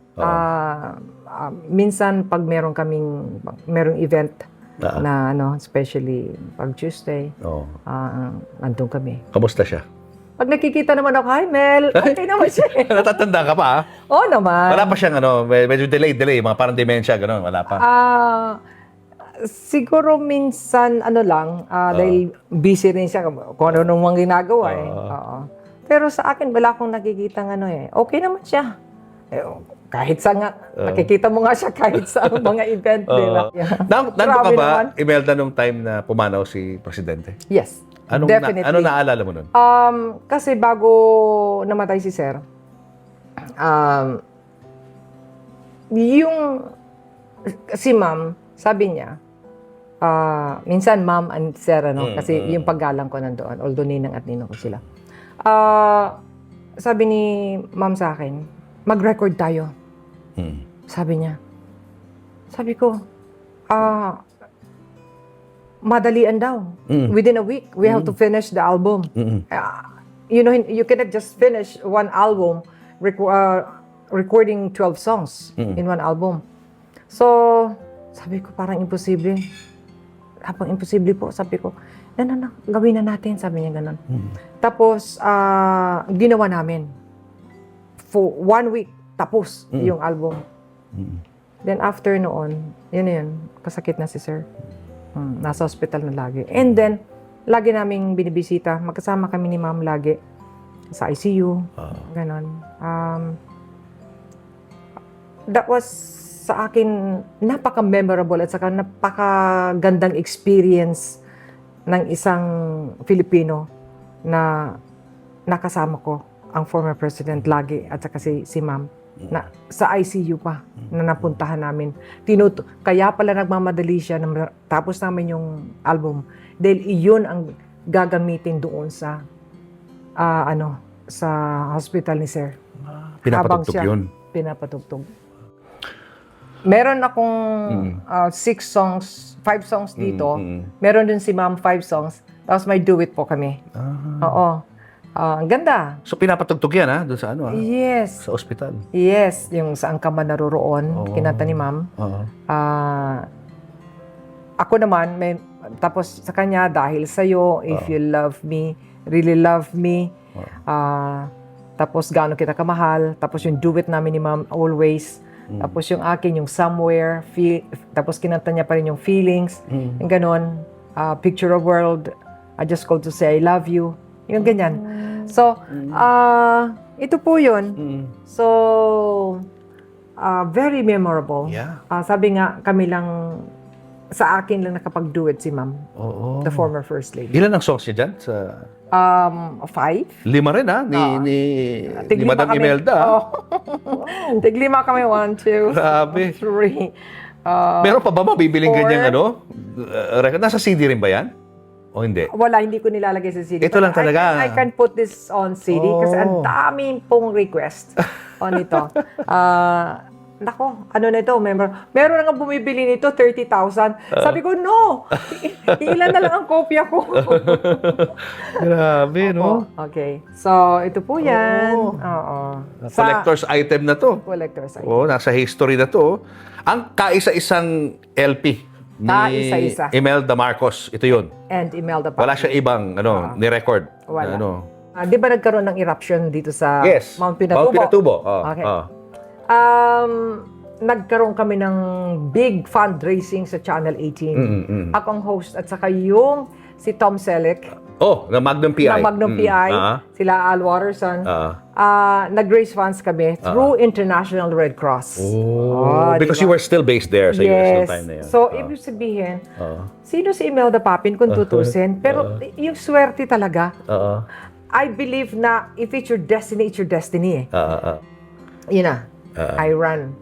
Minsan pag merong event na especially pag Tuesday, nandun kami. Kamusta siya? Pag nakikita naman ako, hi Mel, okay naman siya. Natatanda ka pa, Oo naman. Wala pa siyang medyo delay, mga parang dementia, gano'n, wala pa. Siguro minsan dahil busy rin siya kung ano nung mga ginagawa Oo. Pero sa akin, wala akong nakikita okay naman siya. Kahit sa nakikita mo nga siya kahit sa mga event, di ba? Nandun ka ba, Imelda, nung time na pumanaw si Presidente? Yes, definitely. Ano naalala mo nun? Kasi bago namatay si Sir, si Ma'am, sabi niya, minsan Ma'am and Sir, kasi yung paggalang ko nandoon, although ninang at ninong ko sila. Sabi ni Ma'am sa akin, mag-record tayo. Sabi niya. Sabi ko, madalian daw. Within a week, we have to finish the album. You cannot just finish one album recording 12 songs in one album. So, sabi ko, parang imposible. Habang imposible po, sabi ko, gawin na natin, sabi niya ganun. Tapos, ginawa namin. For 1 week, tapos yung album. Then after noon, yun, kasakit na si Sir. Nasa hospital na lagi. And then, lagi naming binibisita. Magkasama kami ni Ma'am lagi sa ICU. Ganon. That was sa akin napaka-memorable at saka napaka-gandang experience ng isang Filipino na nakasama ko ang former president lagi at saka si Ma'am na sa ICU pa na napuntahan namin. Kaya pala nagmamadali siya na tapos namin yung album dahil iyon ang gagamitin doon sa sa hospital ni Sir. Pinapatugtog yun? Pinapatugtog. Meron akong 5 songs dito. Meron din si Ma'am 5 songs. Tapos may duet po kami. Oo. Ang ganda. So pinapatugtog yan doon sa Yes. sa ospital. Yes, yung saan ka man naroroon, kinanta ni Ma'am. Ako naman, tapos sa kanya, dahil sa'yo, if you love me, really love me. Tapos gaano kita kamahal. Tapos yung duet namin ni Ma'am, always. Tapos yung akin, yung somewhere. Tapos kinanta niya pa rin yung feelings. Yung ganon. Picture of world. I just called to say I love you. Yung ganyan. So, ito po yun. So, very memorable. Yeah. Sabi nga, kami lang, sa akin lang nakapag-duet si Ma'am. The former First Lady. Ilan ang songs niya dyan? 5. 5 rin ni Madam Imelda. Tiglima kami. 1, 2, Grabe. 3. Meron pa ba mabibiling 4. ganyang record? Nasa CD rin ba yan? O hindi? Wala, hindi ko nilalagay sa CD. Ito lang talaga. I can put this on CD kasi ang daming pong request on ito. Nako, ano na ito? Meron na nga bumibili nito, 30,000. Sabi ko, no! Ilan na lang ang kopya ko. Grabe, no? Okay. So, ito po yan. Collector's item na to. Collector's item. Nasa history na to. Ang kaisa-isang LP ni Kaisa-isa. Imelda Marcos. Ito yun. And Imelda Papi. Wala siya ibang ni-record. Wala. Di ba nagkaroon ng eruption dito sa Yes. Mount Pinatubo? Mount Pinatubo. Okay. nagkaroon kami ng big fundraising sa Channel 18. Ako ang host at saka yung si Tom Selleck Na Magnum PI. na Magnum PI, sila Al Watterson. Nag-raise funds kami through International Red Cross. Because diba? you were still based there sa US noong time na yan. So, ibig sabihin, sino si Imelda Papin kung tutusin? Pero yung swerte talaga. I believe na if it's your destiny, it's your destiny. Yun na. I ran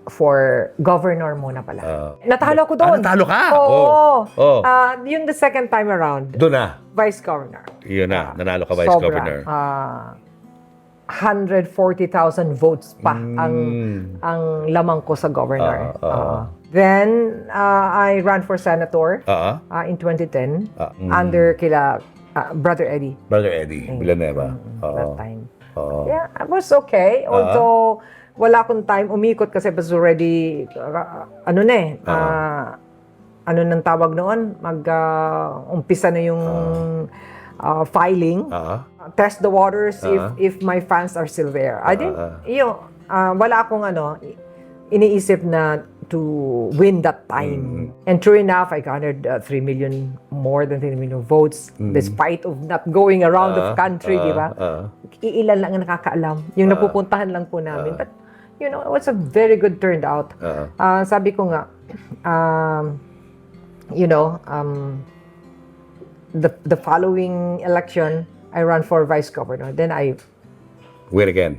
for governor muna pala. Natalo ko doon. Natalo ka? Oo. Yung the second time around, Doon na. vice governor. Yun na. Nanalo ka vice Sobra. governor. 140,000 votes pa ang lamang ko sa governor. Then, I ran for senator in 2010 under kila Brother Eddie. Brother Eddie Villanueva. That time. Yeah, it was okay. Although, wala akong time umikot kasi was already, ano nang tawag noon? Umpisa na yung filing. Test the waters if my fans are still there. I didn't, wala akong iniisip na to win that time. And true enough, I garnered 3 million, more than 3 million votes despite of not going around the country, di ba? Iilan lang ang nakakaalam. Yung napupuntahan lang po namin. But, it was a very good turnout. Sabi ko nga, the following election, I ran for vice governor. Then I Win again.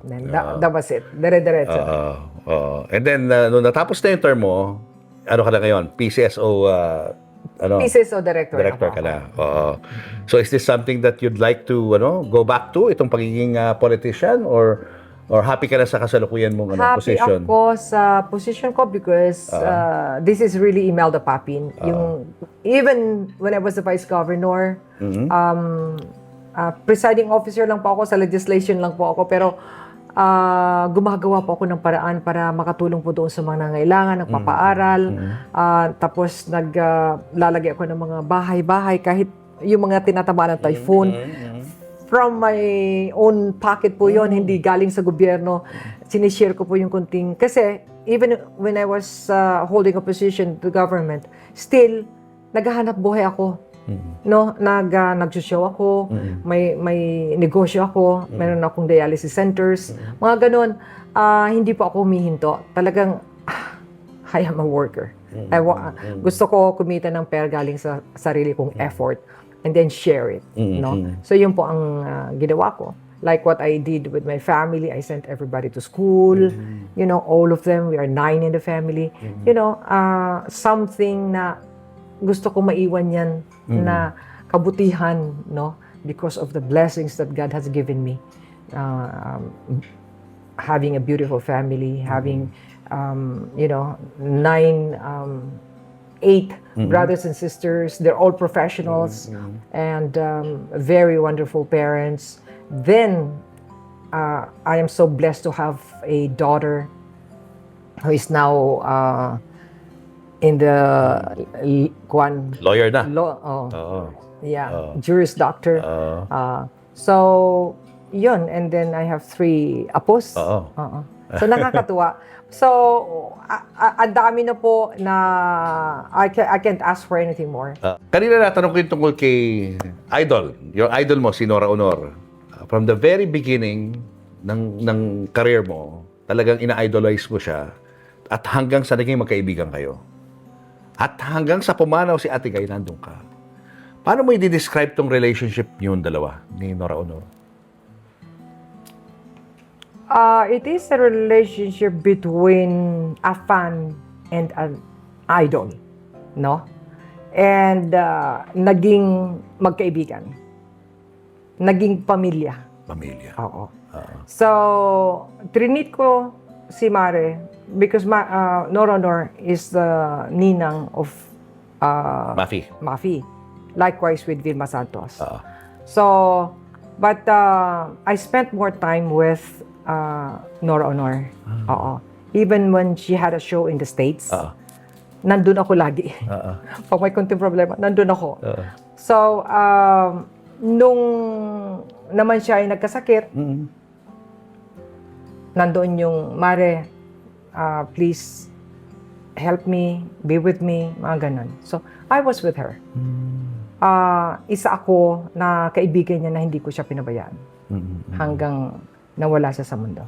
Then that was it. Dire-diretso. And then, nung natapos na yung term mo, ano ka na ngayon? PCSO, PCSO director. Director ka na. So, is this something that you'd like to, go back to? Itong pagiging politician? Or happy ka na sa kasalukuyan mong position? Happy ako sa position ko because this is really Imelda Papin. Even when I was the vice governor, presiding officer lang po ako, sa legislation lang po ako, pero gumagawa po ako ng paraan para makatulong po doon sa mga nangailangan, nagpapaaral. Tapos naglalagay ako ng mga bahay-bahay kahit yung mga tinatamaan ng typhoon. From my own pocket po yon, hindi galing sa gobyerno. Sinishare ko po yung kunting. Kasi even when I was holding a position to government, still, naghahanap buhay ako. Nagsushow ako, may negosyo ako, meron akong dialysis centers, mga ganun. Hindi po ako humihinto. Talagang, I am a worker. Gusto ko kumita ng pera galing sa sarili kong effort and then share it. So yun po ang ginawa ko. Like what I did with my family, I sent everybody to school. All of them, we are 9 in the family. Something na gusto ko maiwan yan na kabutihan, because of the blessings that God has given me. Having a beautiful family, having, 8 brothers and sisters. They're all professionals and very wonderful parents. Then, I am so blessed to have a daughter who is now in the Lawyer na. Juris Doctor. So, yun. And then I have 3 apos. So, nakakatuwa. So, ang dami na po na I can't ask for anything more. Kanina natanong ko yung tungkol kay Idol. Yung idol mo, si Nora Honor. From the very beginning ng career mo, talagang ina-idolize mo siya at hanggang sa naging magkaibigan kayo. At hanggang sa pumanaw si Ate Guy, nandun ka. Paano mo i-describe tong relationship niyo dalawa ni Nora Honor? It is a relationship between a fan and an idol, And naging magkaibigan. Naging pamilya. Pamilya. Oo. So, trinit ko si Mare because Nora Honor is the ninang of Mafi. Likewise with Vilma Santos. So, but I spent more time with Nora Honor. Even when she had a show in the States, nandun ako lagi. Pag may konting problema, nandun ako. So, nung naman siya ay nagkasakit, nandoon yung, Mare, please help me, be with me, mga ganun. So, I was with her. Isa ako na kaibigan niya na hindi ko siya pinabayaan. Hanggang nawala siya sa mundo.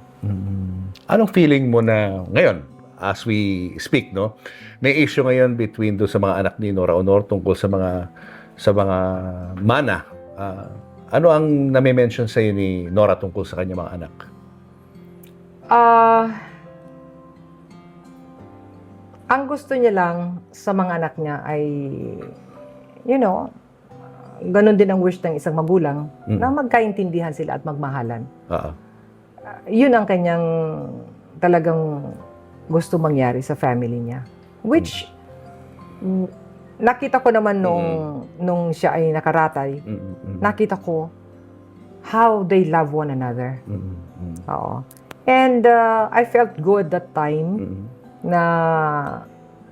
Anong feeling mo na ngayon, as we speak, no? May issue ngayon between do sa mga anak ni Nora Aunor tungkol sa mga mana. Ano ang nami-mention sa iyo ni Nora tungkol sa kanya mga anak? Ang gusto niya lang sa mga anak niya ay, ganun din ang wish ng isang magulang na magkaintindihan sila at magmahalan. Yun ang kanyang talagang gusto mangyari sa family niya. Which, nakita ko naman nung siya ay nakaratay, nakita ko how they love one another. Oo. And I felt good that time na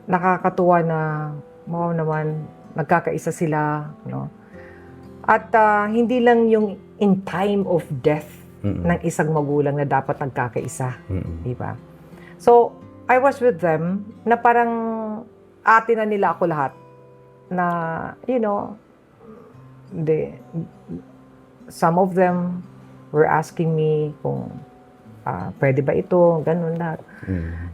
nakakatuwa na wow naman, nagkakaisa sila. No? At hindi lang yung in time of death ng isang magulang na dapat nagkakaisa. Diba? So, I was with them na parang ate na nila ako lahat. Na, some of them were asking me kung pwede ba ito, ganun lahat.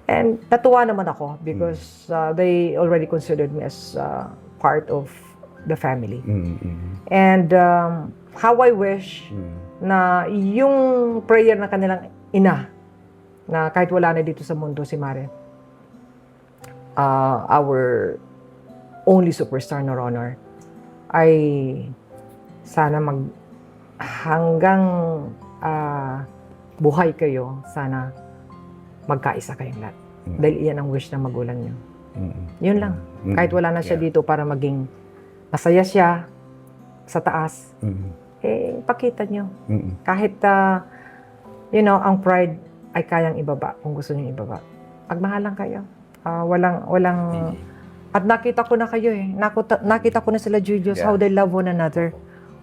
And natuwa naman ako because they already considered me as part of the family. And how I wish na yung prayer na kanilang ina, na kahit wala na dito sa mundo si Mare, our only superstar Nora Aunor, ay sana hanggang buhay kayo, sana magkaisa kayong lahat. Dahil iyan ang wish ng magulang niyo. Yun lang. Kahit wala na siya dito para maging masaya siya sa taas, pakita niyo. Kahit, ang pride ay kayang ibaba kung gusto niyo ibaba. Magmahalan kayo. Walang at nakita ko na kayo nakita ko na sila Julius, how they love one another.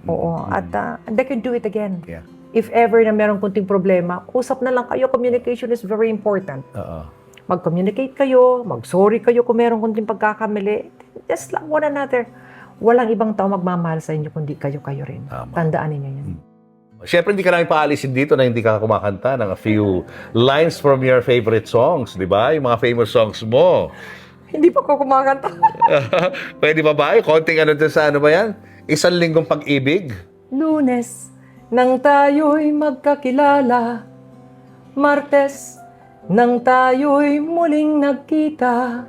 Oo. At they can do it again. If ever na merong kunting problema, usap na lang kayo. Communication is very important. Mag-communicate kayo, mag-sorry kayo kung merong kunting pagkakamali. Just love one another. Walang ibang tao magmamahal sa inyo kundi kayo rin. Tandaan ninyo yan. Siyempre, hindi ka namin paalisin dito na hindi ka kumakanta ng a few lines from your favorite songs, di ba? Yung mga famous songs mo. Hindi pa ko kumakanta. Pwede ba ba? Konting ano dun sa ano ba yan? Isang linggong pag-ibig? Lunes, nang tayo'y magkakilala. Martes, nang tayo'y muling nagkita.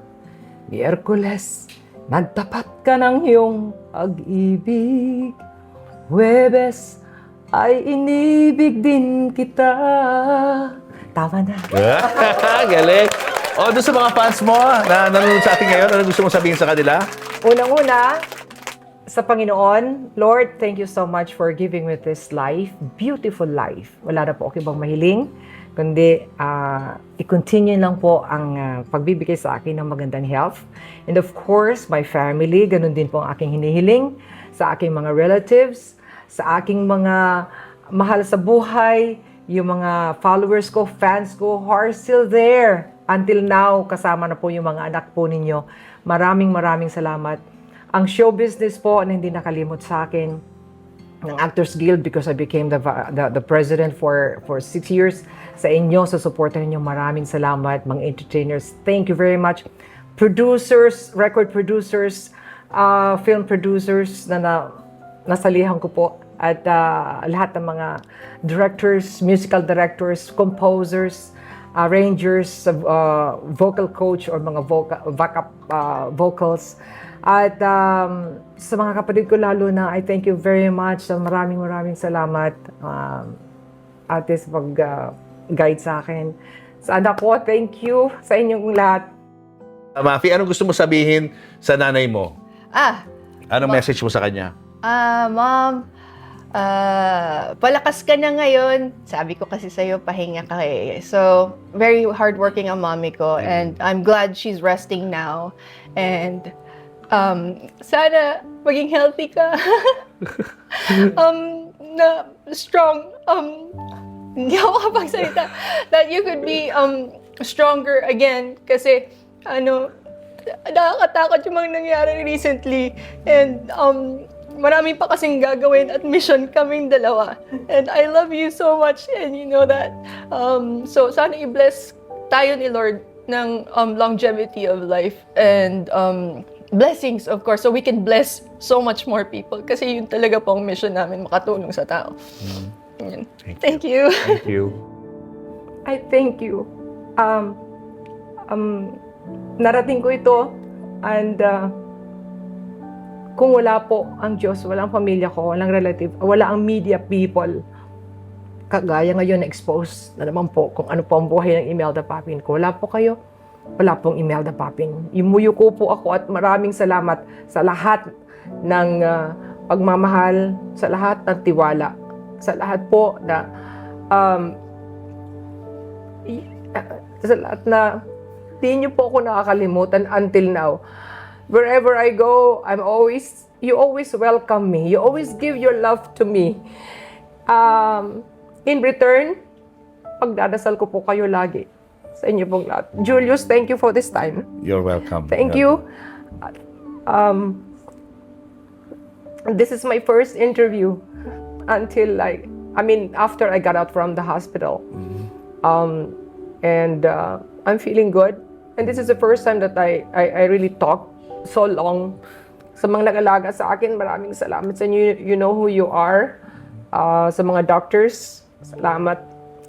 Miyerkules, nagtapat ka ng iyong pag-ibig. Huwebes, ay inibig din kita. Tama na. Galing. Doon sa mga fans mo na nanonood sa atin ngayon, ano gusto mong sabihin sa kanila? Unang-una, sa Panginoon, Lord, thank you so much for giving me this life, beautiful life. Wala na po ako ibang mahiling, kundi i-continue lang po ang pagbibigay sa akin ng magandang health. And of course, my family, ganun din po ang aking hinihiling sa aking mga relatives, sa aking mga mahal sa buhay, yung mga followers ko, fans ko, who are still there. Until now, kasama na po yung mga anak po ninyo. Maraming salamat. Ang show business po na hindi nakalimot sa akin, ng Actors Guild, because I became the president for 6 years. Sa inyo, sa suporta ninyo, maraming salamat. Mga entertainers, thank you very much. Producers, record producers, film producers na nasalihan ko po. At lahat ng mga directors, musical directors, composers, arrangers, vocal coach or mga backup vocals. At sa mga kapatid ko lalo na, I thank you very much. Maraming salamat ate sa pag-guide sa akin. Sa anak ko, thank you sa inyong lahat. Mafi, anong gusto mo sabihin sa nanay mo? Anong message mo sa kanya? Mom, palakas ka na ngayon. Sabi ko kasi sa'yo, pahinga ka eh. So, very hardworking ang mommy ko. And I'm glad she's resting now. And sana maging healthy ka. Na strong. hindi ako makapagsalita, that you could be stronger again kasi nakakatakot yung mga nangyari recently, and marami pa kasing gagawin at mission kaming dalawa, and I love you so much and you know that. So sana i-bless tayo ni Lord ng longevity of life and blessings, of course, so we can bless so much more people kasi yun talaga po ang mission namin, makatulong sa tao. Yun. Thank you. Thank you. I thank you. Narating ko ito, and kung wala po ang Diyos, walang pamilya ko, walang relative, wala ang media people, kagaya ngayon na-expose na naman po kung ano po ang buhay ng Imelda Papin. Kung wala po kayo, wala pong Imelda Papin. Imuyo ko po ako at maraming salamat sa lahat ng pagmamahal, sa lahat ng tiwala, sa lahat po na sa lahat na di niyo po ako nakakalimutan until now. Wherever I go, you always welcome me. You always give your love to me. In return, pagdadasal ko po kayo lagi sa inyo pong lahat. Julius, thank you for this time. You're welcome. Thank you. This is my first interview until after I got out from the hospital. And I'm feeling good. And this is the first time that I really talk so long. Sa mga nag-alaga sa akin, maraming salamat sa inyo. You know who you are. Sa mga doctors, salamat.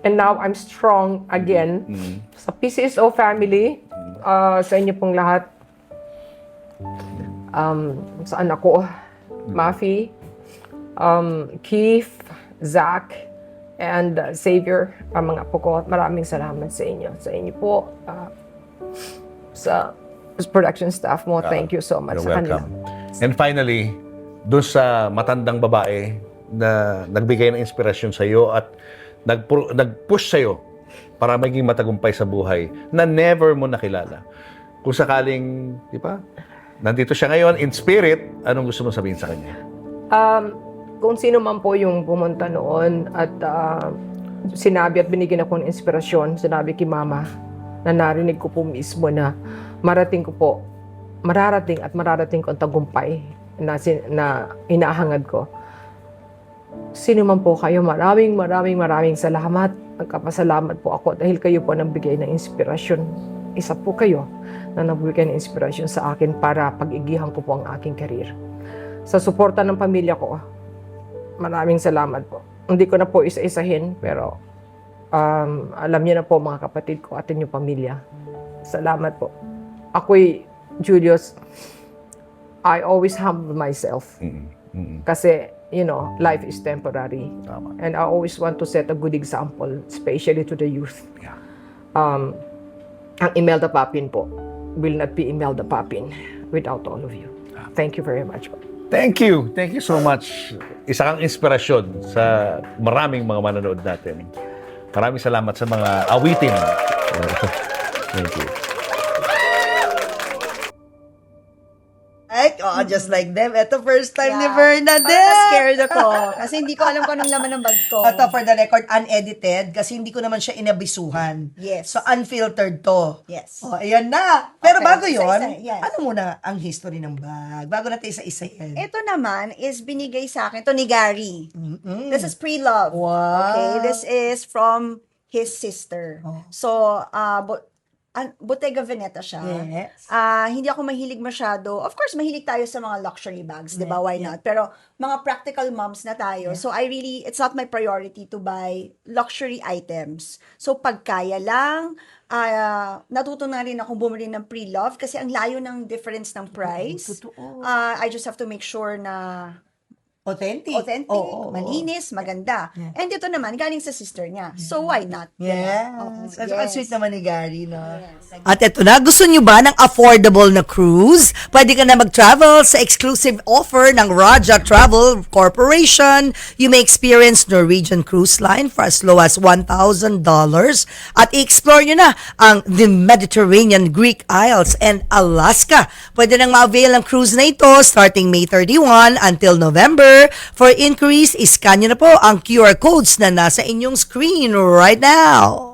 And now I'm strong again. Sa PCSO family, sa inyo pong lahat. Sa anak ko, Mafi, Keith, Zach, and Xavier, ang mga apo ko. Maraming salamat sa inyo. Sa inyo po, sa production staff mo, thank you so much. You're welcome. And finally, doon sa matandang babae na nagbigay ng inspirasyon sa iyo at nag-push sa iyo para maging matagumpay sa buhay na never mo nakilala. Kung sakaling, di ba, nandito siya ngayon in spirit, anong gusto mo sabihin sa kanya? Kung sino man po yung pumunta noon at sinabi at binigyan ako ng inspirasyon, sinabi kay Mama na narinig ko po mismo na mararating ko ang tagumpay na inahangad ko. Sino man po kayo, maraming salamat. Nagkapasalamat po ako dahil kayo po nagbigay ng inspirasyon. Isa po kayo na nagbigay ng inspirasyon sa akin para pag-igihan ko po ang aking career. Sa suporta ng pamilya ko, maraming salamat po. Hindi ko na po isa-isahin, pero alam niyo na po mga kapatid ko at inyong pamilya. Salamat po. Ako'y, Julius, I always humble myself. Kasi, life is temporary. Tama. And I always want to set a good example, especially to the youth. Yeah. Ang Imelda Papin po will not be Imelda Papin without all of you. Thank you very much po. Thank you. Thank you so much. Isa kang inspirasyon sa maraming mga manonood natin. Maraming salamat sa mga awitin. Thank you. Just like them. Ito, first time ni Parang Bernadette. na-scared ako. Kasi hindi ko alam kung anong laman ng bag ko. Ito, for the record, unedited kasi hindi ko naman siya inabisuhan. Yes. So, unfiltered to. Yes. Ayan na. Pero Okay, bago yun, isa-isa, yes. ano muna ang history ng bag? Bago natin isa-isa yan. Ito naman is binigay sa akin to ni Gary. This is pre-love. Wow. Okay, this is from his sister. Oh. So, Bottega Veneta siya. Yes. Hindi ako mahilig masyado. Of course, mahilig tayo sa mga luxury bags, di ba? Why Yeah. not? Pero mga practical moms na tayo. So, it's not my priority to buy luxury items. So, pag kaya lang, natuto na rin akong bumili ng pre-love kasi ang layo ng difference ng price. Totoo. I just have to make sure na Authentic. Oo. malinis, maganda. Yeah. And ito naman, galing sa sister niya. So, why not? Yes. Oo, Ang sweet naman ni Gary, no? At eto na, gusto nyo ba ng affordable na cruise? Pwede ka na mag-travel sa exclusive offer ng Raja Travel Corporation. You may experience Norwegian Cruise Line for as low as $1,000 at i-explore nyo na ang the Mediterranean, Greek Isles, and Alaska. Pwede nang ma-avail ang cruise na ito starting May 31 until November order. For inquiries, iscan nyo na po ang QR codes na nasa inyong screen right now.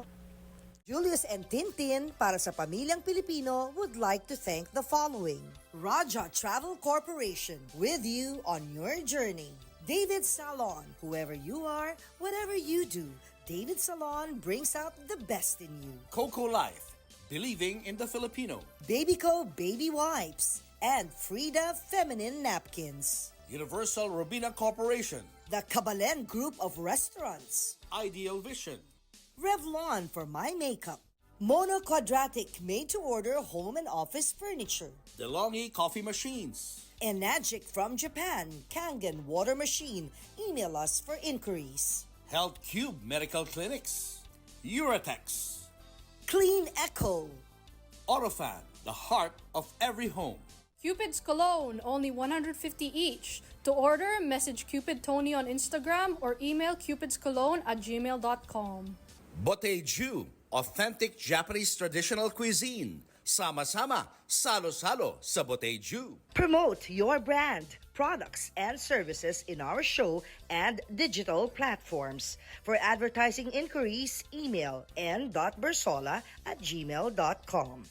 Julius and Tintin, para sa pamilyang Pilipino, would like to thank the following. Raja Travel Corporation, with you on your journey. David Salon, whoever you are, whatever you do, David Salon brings out the best in you. Coco Life, believing in the Filipino. Babyco Baby Wipes and Frida Feminine Napkins. Universal Robina Corporation. The Kabalen Group of Restaurants. Ideal Vision. Revlon for my makeup. Mono Quadratic made-to-order home and office furniture. DeLonghi Coffee Machines. Enagic from Japan, Kangen Water Machine. Email us for inquiries. Health Cube Medical Clinics. Uratex. Clean Echo. Orofan, the heart of every home. Cupid's Cologne, only 150 each. To order, message Cupid Tony on Instagram or email cupidscologne@gmail.com. Boteju, authentic Japanese traditional cuisine. Sama-sama, salo-salo sa Boteju. Promote your brand, products, and services in our show and digital platforms. For advertising inquiries, email n.bersola@gmail.com.